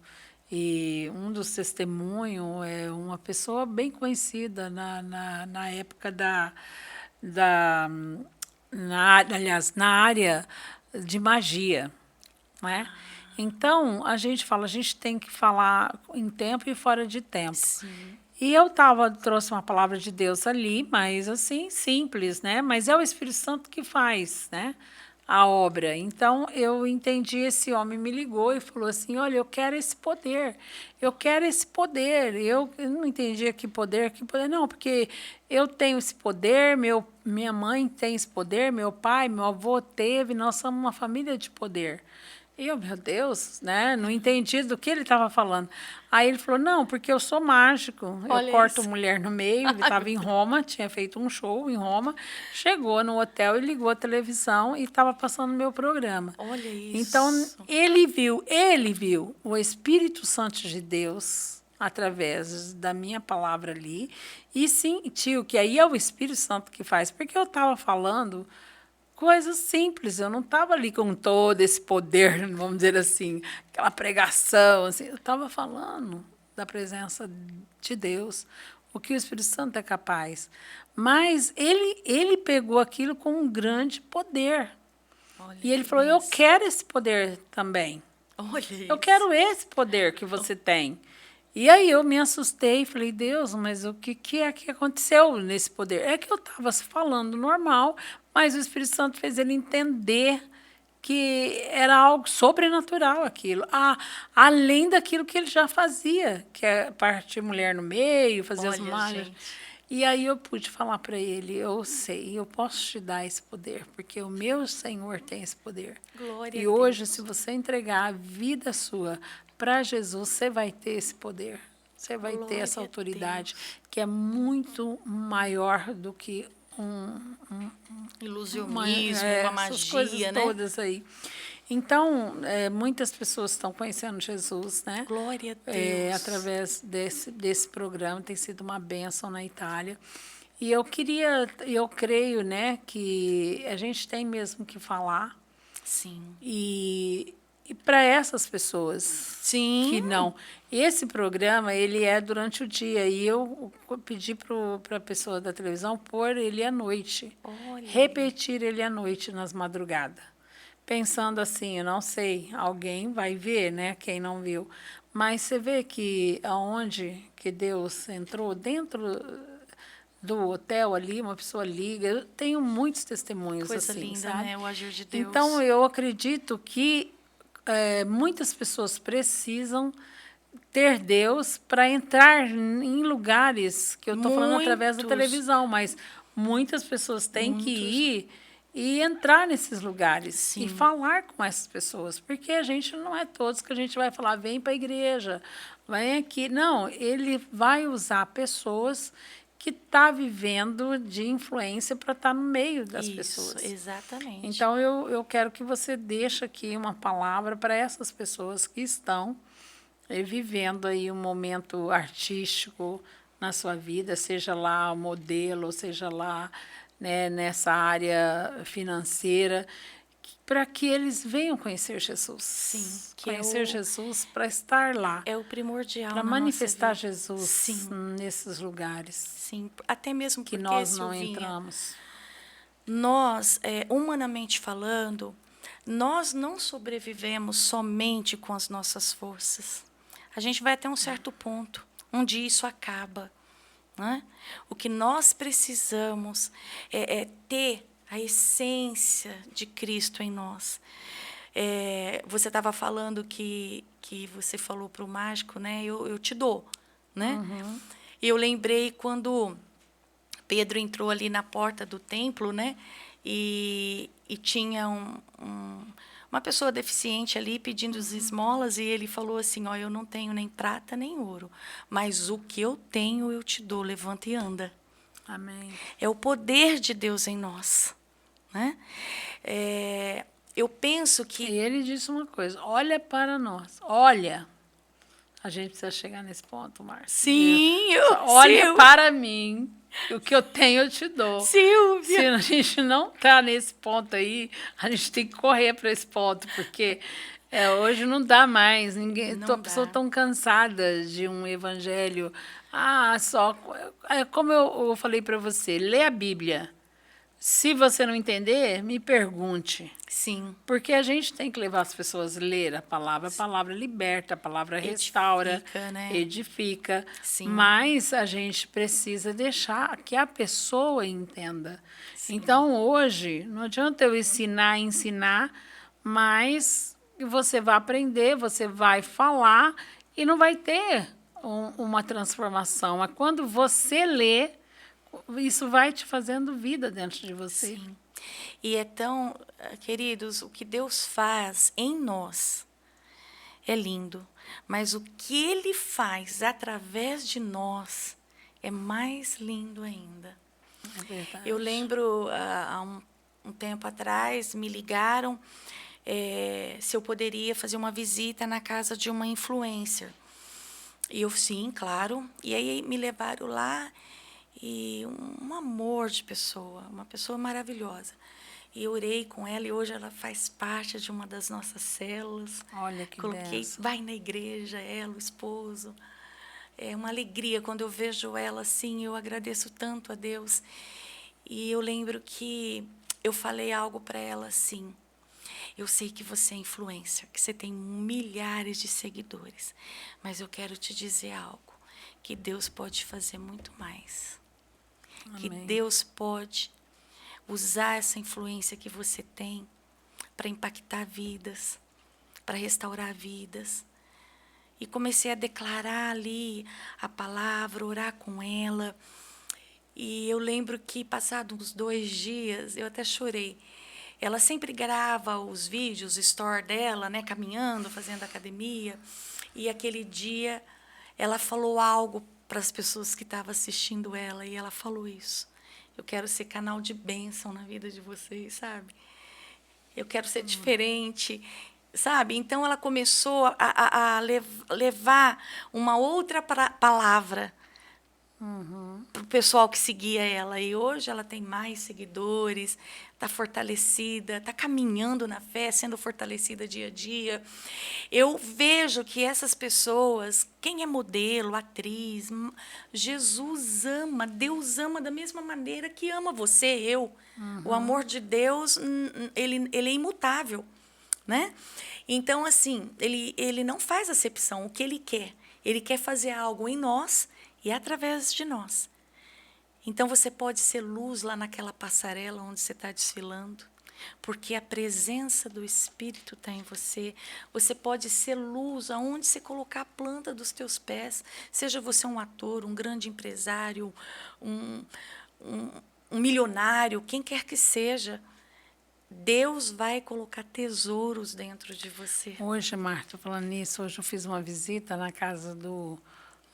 E um dos testemunhos é uma pessoa bem conhecida na época na área de magia, né? Então, a gente tem que falar em tempo e fora de tempo. Sim. E trouxe uma palavra de Deus ali, mas assim, simples, né? Mas é o Espírito Santo que faz, né? A obra. Então, eu entendi, esse homem me ligou e falou assim, olha, eu quero esse poder, eu não entendia que poder, não, porque eu tenho esse poder, minha mãe tem esse poder, meu pai, meu avô teve, nós somos uma família de poder. E eu, meu Deus, né? Não entendi do que ele estava falando. Aí ele falou, não, porque eu sou mágico. Olha Eu corto isso. mulher no meio. Ele estava em Roma, tinha feito um show em Roma. Chegou no hotel e ligou a televisão e estava passando meu programa. Olha isso. Então, ele viu o Espírito Santo de Deus através da minha palavra ali e sentiu que aí é o Espírito Santo que faz. Porque eu estava falando coisas simples, eu não estava ali com todo esse poder, vamos dizer assim, aquela pregação, assim, eu estava falando da presença de Deus, o que o Espírito Santo é capaz. Mas ele pegou aquilo com um grande poder. Olha E ele que falou, eu benção. quero esse poder também. Olha isso. Eu quero esse poder que você tem. E aí eu me assustei e falei, Deus, mas o que é que aconteceu nesse poder? É que eu estava falando normal, mas o Espírito Santo fez ele entender que era algo sobrenatural aquilo, além daquilo que ele já fazia, que é partir mulher no meio, fazer as Olha, malhas. gente. E aí eu pude falar para ele, eu sei, eu posso te dar esse poder, porque o meu Senhor tem esse poder. Glória E a hoje, Deus. se você entregar a vida sua para Jesus, você vai ter esse poder. Você vai ter Glória essa a autoridade, Deus. que é muito maior do que Ilusionismo, uma essas coisas magia, né? todas aí. Então, muitas pessoas estão conhecendo Jesus, né? Glória a Deus. Através desse programa, tem sido uma bênção na Itália. E eu creio, né, que a gente tem mesmo que falar Sim. e para essas pessoas Sim. que não. Esse programa, ele é durante o dia e eu pedi para a pessoa da televisão pôr ele à noite. Olha. Repetir ele à noite, nas madrugadas. Pensando assim, eu não sei, alguém vai ver, né, quem não viu. Mas você vê que aonde que Deus entrou, dentro do hotel ali, uma pessoa liga. Eu tenho muitos testemunhos Coisa assim, linda, sabe? né? O agir de Deus. Então, eu acredito que muitas pessoas precisam ter Deus para entrar em lugares que eu estou falando através da Muitos. televisão, mas muitas pessoas têm que ir e entrar nesses lugares Sim. e falar com essas pessoas, porque a gente não é todos que a gente vai falar, vem para a igreja, vem aqui. Não, ele vai usar pessoas que estão vivendo de influência para estar no meio das Isso, pessoas. exatamente. Então, eu quero que você deixe aqui uma palavra para essas pessoas que estão vivendo aí um momento artístico na sua vida, seja lá modelo, seja lá, né, nessa área financeira, para que eles venham conhecer Jesus. Sim, que conhecer Jesus para estar lá, é o primordial para na manifestar nossa vida. Jesus Sim. nesses lugares Sim, até mesmo que porque, nós não Silvinha, entramos. nós, humanamente falando, nós não sobrevivemos somente com as nossas forças. A gente vai até um certo ponto, um dia isso acaba. Né? O que nós precisamos é ter a essência de Cristo em nós. Você estava falando que você falou para o mágico, né? Eu te dou. Né? Uhum. E eu lembrei quando Pedro entrou ali na porta do templo, né? E tinha uma pessoa deficiente ali pedindo as esmolas, e ele falou assim, eu não tenho nem prata nem ouro, mas o que eu tenho eu te dou, levanta e anda. Amém. É o poder de Deus em nós. Né? Eu penso que... E ele disse uma coisa, olha para nós, olha. A gente precisa chegar nesse ponto, Márcia. Sim, olha para mim, o que eu tenho eu te dou. Silvia. Se a gente não está nesse ponto aí, a gente tem que correr para esse ponto, porque hoje não dá mais. A pessoa tão cansada de um evangelho. Como eu falei para você, lê a Bíblia. Se você não entender, me pergunte. Sim. Porque a gente tem que levar as pessoas a ler a palavra liberta, a palavra restaura, edifica. Sim. Mas a gente precisa deixar que a pessoa entenda. Sim. Então, hoje, não adianta eu ensinar, mas você vai aprender, você vai falar e não vai ter uma transformação. Mas quando você lê, isso vai te fazendo vida dentro de você. Sim. E é tão, queridos, o que Deus faz em nós é lindo, mas o que Ele faz através de nós é mais lindo ainda. É verdade. Eu lembro, há um tempo atrás, me ligaram se eu poderia fazer uma visita na casa de uma influencer. E eu, sim, claro. E aí me levaram lá, e um amor de pessoa, uma pessoa maravilhosa. E eu orei com ela, e hoje ela faz parte de uma das nossas células. Olha que Coloquei, benção. vai na igreja, ela, o esposo. É uma alegria quando eu vejo ela assim, eu agradeço tanto a Deus. E eu lembro que eu falei algo para ela assim: eu sei que você é influencer, que você tem milhares de seguidores, mas eu quero te dizer algo, que Deus pode fazer muito mais. Que Amém. Deus pode usar essa influência que você tem para impactar vidas, para restaurar vidas. E comecei a declarar ali a palavra, orar com ela. E eu lembro que, passados uns 2 dias, eu até chorei. Ela sempre grava os vídeos, o story dela, né, caminhando, fazendo academia. E aquele dia, ela falou algo para as pessoas que estavam assistindo ela. E ela falou isso: eu quero ser canal de bênção na vida de vocês, sabe? Eu quero ser diferente, sabe? Então, ela começou a levar uma outra palavra para o pessoal que seguia ela. E hoje ela tem mais seguidores, está fortalecida, está caminhando na fé, sendo fortalecida dia a dia. Eu vejo que essas pessoas, quem é modelo, atriz, Jesus ama, Deus ama da mesma maneira que ama você, eu. O amor de Deus, ele é imutável, né? Então, assim, ele não faz acepção. O que ele quer? Ele quer fazer algo em nós e através de nós. Então, você pode ser luz lá naquela passarela onde você está desfilando, porque a presença do Espírito está em você. Você pode ser luz aonde você colocar a planta dos teus pés, seja você um ator, um grande empresário, um milionário, quem quer que seja. Deus vai colocar tesouros dentro de você. Hoje, Marta, falando nisso, hoje eu fiz uma visita na casa do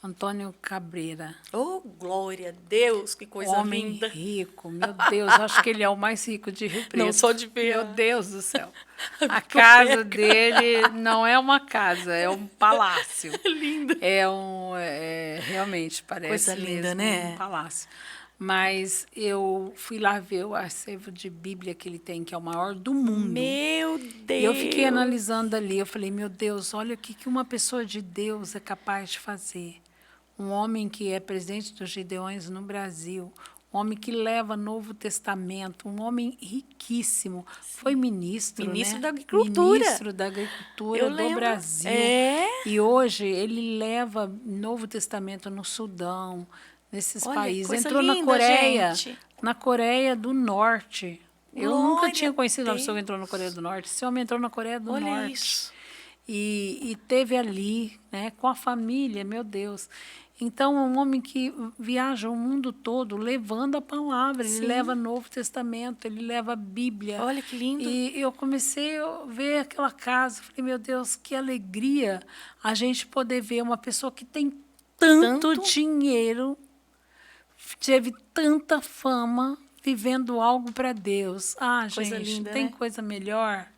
Antônio Cabreira. Oh, glória a Deus, que coisa Homem linda. rico, meu Deus, acho que ele é o mais rico de Rio Preto. Não, só de ver. Meu Deus do céu. A casa dele não é uma casa, é um palácio. Lindo. Realmente parece Coisa linda, mesmo né? um palácio. Mas eu fui lá ver o acervo de Bíblia que ele tem, que é o maior do mundo. Meu Deus. E eu fiquei analisando ali, eu falei, meu Deus, olha o que uma pessoa de Deus é capaz de fazer. Um homem que é presidente dos Gideões no Brasil, um homem que leva Novo Testamento, um homem riquíssimo. Foi ministro, Ministro né? da Agricultura. Ministro da Agricultura Eu do lembro. Brasil. É. E hoje ele leva Novo Testamento no Sudão, nesses Olha, países. coisa Entrou na linda, Coreia, gente. na Coreia do Norte. Eu nunca Glória tinha conhecido a uma pessoa que entrou na Coreia do Norte. Esse homem entrou na Coreia do Olha Norte. isso. E teve ali, né, com a família, meu Deus. Então, um homem que viaja o mundo todo levando a palavra, ele Sim. leva Novo Testamento, ele leva a Bíblia. Olha que lindo. E eu comecei a ver aquela casa, falei, meu Deus, que alegria a gente poder ver uma pessoa que tem tanto dinheiro, teve tanta fama, vivendo algo para Deus. Ah, Coisa gente, linda, tem né? coisa melhor?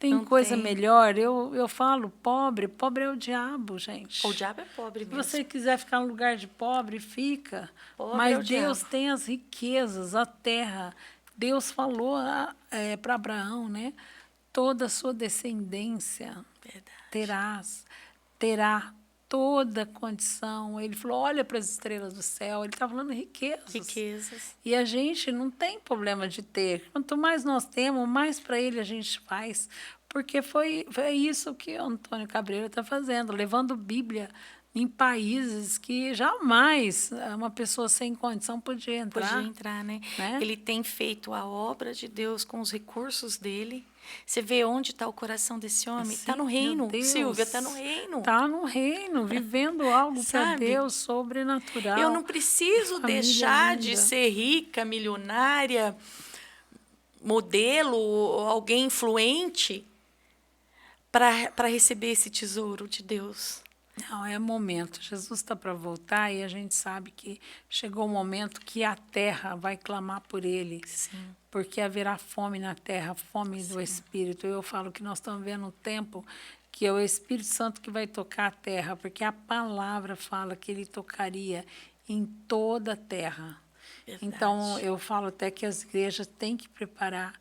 Tem Não coisa tem. melhor? Eu falo, pobre é o diabo, gente. O diabo é pobre Se mesmo. você quiser ficar no lugar de pobre, fica. Pobre Mas é o Deus diabo. tem as riquezas, a terra. Deus falou para Abraão, né? Toda a sua descendência Verdade. terá toda a condição. Ele falou, olha para as estrelas do céu. Ele está falando riquezas. Riquezas. E a gente não tem problema de ter. Quanto mais nós temos, mais para ele a gente faz. Porque foi isso que o Antônio Cabreira está fazendo, levando Bíblia em países que jamais uma pessoa sem condição podia entrar. Podia entrar, né? Né? Ele tem feito a obra de Deus com os recursos dele. Você vê onde está o coração desse homem? Está no reino, Silvia, está no reino. Está no reino, vivendo algo para Sabe? Deus sobrenatural. Eu não preciso Família deixar linda. de ser rica, milionária, modelo, ou alguém influente para receber esse tesouro de Deus. Não, é momento. Jesus está para voltar e a gente sabe que chegou o momento que a terra vai clamar por ele. Sim. Porque haverá fome na terra, fome do Espírito. Eu falo que nós estamos vendo um tempo que é o Espírito Santo que vai tocar a terra, porque a palavra fala que ele tocaria em toda a terra. Verdade. Então, eu falo até que as igrejas têm que preparar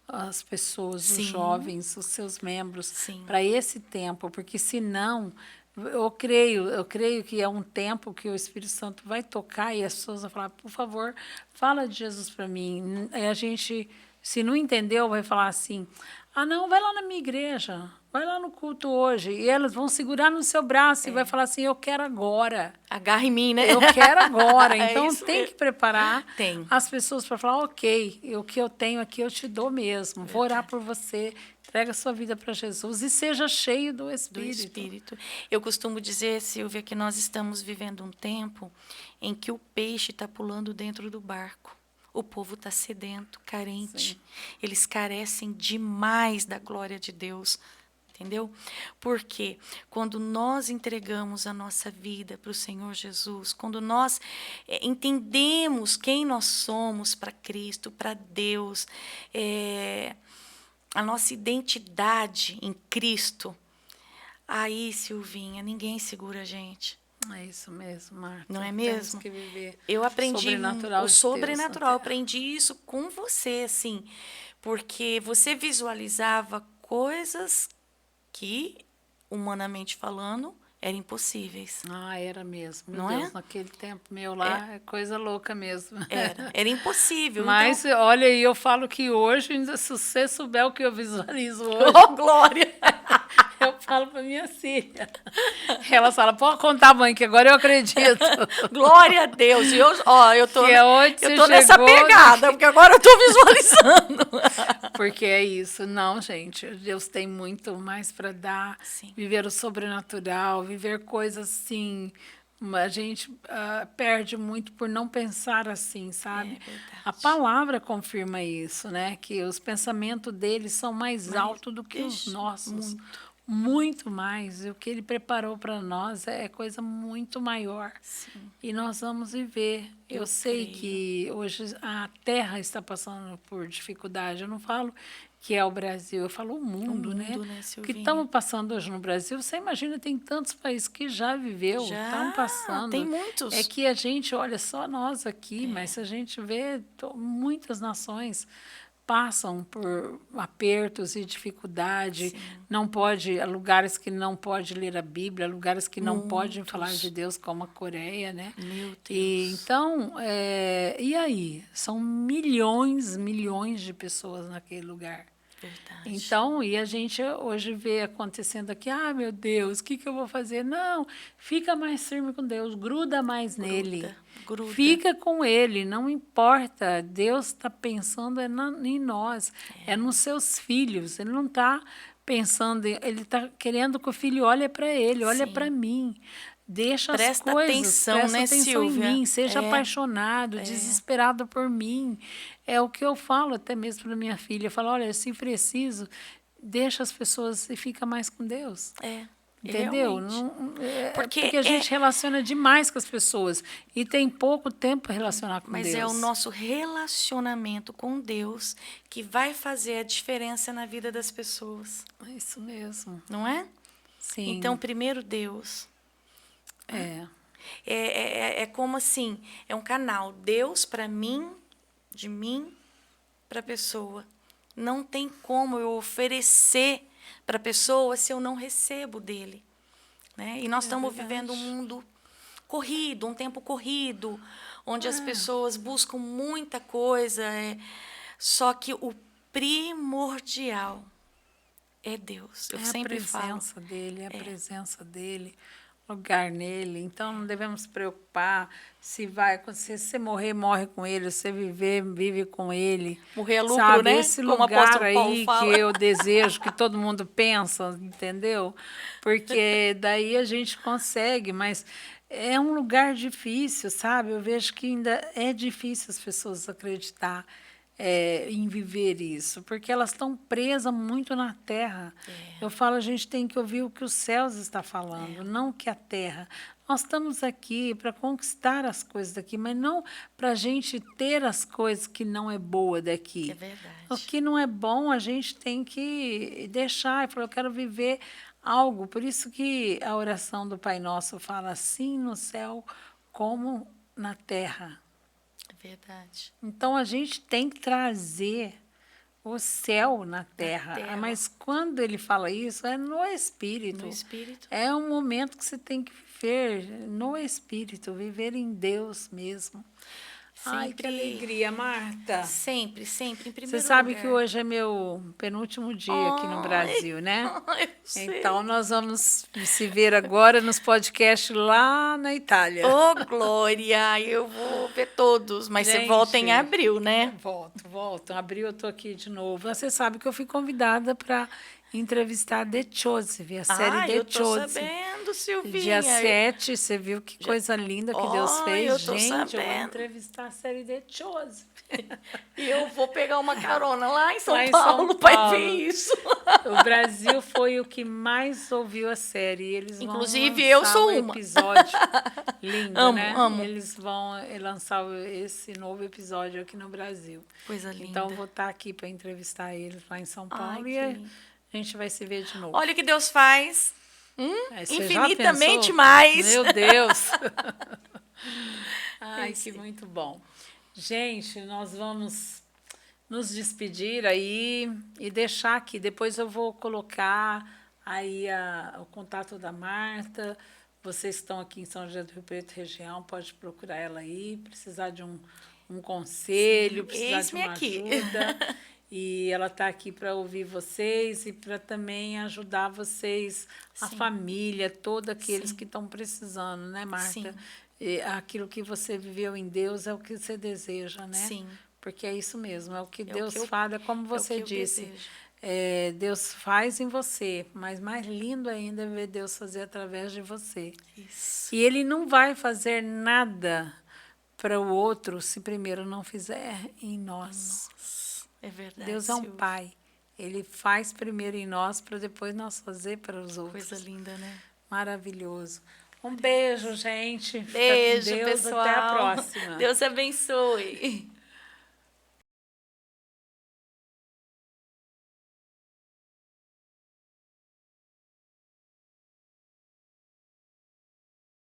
as pessoas, Sim. os jovens, os seus membros, Sim. para esse tempo, porque senão eu creio que é um tempo que o Espírito Santo vai tocar e as pessoas vão falar, por favor, fala de Jesus para mim. E a gente, se não entendeu, vai falar assim, ah, não, vai lá na minha igreja, vai lá no culto hoje. E elas vão segurar no seu braço e vai falar assim, eu quero agora. Agarra em mim, né? Eu quero agora. Então, isso tem mesmo. que preparar Tem. as pessoas para falar, ok, o que eu tenho aqui eu te dou mesmo. Vou orar por você, entrega a sua vida para Jesus e seja cheio do Do Espírito. Espírito. Eu costumo dizer, Silvia, que nós estamos vivendo um tempo em que o peixe está pulando dentro do barco. O povo está sedento, carente. Sim. Eles carecem demais da glória de Deus. Entendeu? Porque quando nós entregamos a nossa vida para o Senhor Jesus, quando nós entendemos quem nós somos para Cristo, para Deus, a nossa identidade em Cristo, aí, Silvinha, ninguém segura a gente. É isso mesmo, Marta. Não é Temos mesmo? que viver Eu aprendi sobrenatural o de sobrenatural, eu Deus. aprendi isso com você, assim, porque você visualizava coisas que, humanamente falando, eram impossíveis. Ah, era mesmo. Meu Não Deus, é? naquele tempo meu lá é coisa louca mesmo. Era impossível. Mas, Então, olha aí, eu falo que hoje, ainda se você souber o que eu visualizo hoje, oh, glória! eu falo para minha filha. Ela fala, pode contar, mãe, que agora eu acredito. Glória a Deus. E eu tô, Que é onde eu você tô nessa chegou, pegada, porque agora eu tô visualizando. Porque é isso. Não, gente, Deus tem muito mais para dar. Sim. Viver o sobrenatural, viver coisas assim. A gente perde muito por não pensar assim, sabe? É verdade. A palavra confirma isso, né? Que os pensamentos deles são mais altos do que os Ixi, nossos. muito. Muito mais. E o que ele preparou para nós é coisa muito maior. Sim. E nós vamos viver. Eu sei creio. que hoje a Terra está passando por dificuldade. Eu não falo que é o Brasil, eu falo o mundo, né? O que Silvinha? estamos passando hoje no Brasil, você imagina, tem tantos países que já viveu, estão passando. Tem muitos. É que a gente, olha, só nós aqui, mas se a gente vê, muitas nações passam por apertos e dificuldade, não pode, lugares que não pode ler a Bíblia, lugares que não podem falar de Deus, como a Coreia, né? Meu Deus. E, então, e aí? São milhões de pessoas naquele lugar. Verdade. Então, e a gente hoje vê acontecendo aqui, ah, meu Deus, o que eu vou fazer? Não, fica mais firme com Deus, gruda mais nele. Gruda. Fica com ele, não importa. Deus está pensando em nós, é nos seus filhos. Ele não está pensando, ele está querendo que o filho olhe para ele, olha para mim. Deixa Presta as coisas, atenção, presta né, atenção em Silvia? mim, seja apaixonado, desesperado por mim. É o que eu falo até mesmo para minha filha. Eu falo, olha, se preciso, deixa as pessoas e fica mais com Deus. Entendeu? Porque a gente relaciona demais com as pessoas e tem pouco tempo para relacionar com Deus. Mas é o nosso relacionamento com Deus que vai fazer a diferença na vida das pessoas. É isso mesmo. Não é? Sim. Então, primeiro Deus. É como assim, é um canal. Deus para mim, de mim para a pessoa. Não tem como eu oferecer para a pessoa se eu não recebo dele. Né? E nós estamos vivendo um mundo corrido, um tempo corrido, onde as pessoas buscam muita coisa, só que o primordial é Deus. Eu sempre falo. A presença dele, a presença dele, lugar nele. Então, não devemos se preocupar se vai acontecer. Se você morrer, morre com ele. Se você viver, vive com ele. Morrer é lucro, sabe? né? Esse Como lugar o Paulo aí fala. que eu desejo, que todo mundo pensa, entendeu? Porque daí a gente consegue, mas é um lugar difícil, sabe? Eu vejo que ainda é difícil as pessoas acreditar. em viver isso, porque elas estão presas muito na terra. Eu falo, a gente tem que ouvir o que os céus estão falando, não o que a terra. Nós estamos aqui para conquistar as coisas daqui, mas não para a gente ter as coisas que não é boa daqui. É verdade. O que não é bom, a gente tem que deixar. Eu falo, eu quero viver algo. Por isso que a oração do Pai Nosso fala assim no céu como na terra. É verdade. Então, a gente tem que trazer o céu na terra. terra. Mas quando ele fala isso, é no Espírito. No Espírito. É um momento que você tem que viver no Espírito, viver em Deus mesmo. Ai, que alegria, Marta. Sempre, sempre, em primeiro Você sabe lugar. que hoje é meu penúltimo dia aqui no Brasil, né? Eu sei. Então, nós vamos se ver agora nos podcasts lá na Itália. Ô, Glória, eu vou ver todos, mas você Gente, volta em abril, né? Volto. Em abril eu tô aqui de novo. Você sabe que eu fui convidada para entrevistar The Chosen, a série The Eu tô Chosen. sabendo, Silvinha. Dia 7, você viu que coisa linda que Deus fez? eu tô Gente, eu vou sabendo. entrevistar a série The Chosen. E eu vou pegar uma carona lá em São Lá em São Paulo para Paulo. ver isso. O Brasil foi o que mais ouviu a série. Eles Inclusive, vão eu lançar sou um uma. episódio lindo, Amo, né? amo. Eles vão lançar esse novo episódio aqui no Brasil. Coisa linda. Então, vou estar aqui para entrevistar eles lá em São Paulo Ai, e a gente vai se ver de novo. Olha o que Deus faz. Você já Infinitamente pensou? mais. Meu Deus! Ai, Pense. que muito bom. Gente, nós vamos nos despedir aí e deixar aqui. Depois eu vou colocar aí o contato da Marta. Vocês estão aqui em São José do Rio Preto, região, pode procurar ela aí, precisar de um conselho, precisar de Eis-me uma aqui. ajuda. E ela está aqui para ouvir vocês e para também ajudar vocês, a Sim. família, todos aqueles Sim. que estão precisando, né, Marta? Sim. E aquilo que você viveu em Deus é o que você deseja, né? Sim. Porque é isso mesmo, é o que o Deus que eu- faz, é como você que eu disse. desejo. Deus faz em você, mas mais lindo ainda é ver Deus fazer através de você. Isso. E Ele não vai fazer nada para o outro se primeiro não fizer em nós. É verdade. Deus é um Silvia. pai. Ele faz primeiro em nós para depois nós fazer para os outros. Coisa linda, né? Maravilhoso. Um beijo, gente. Fica com Beijo, Deus. pessoal. Até a próxima. Deus abençoe.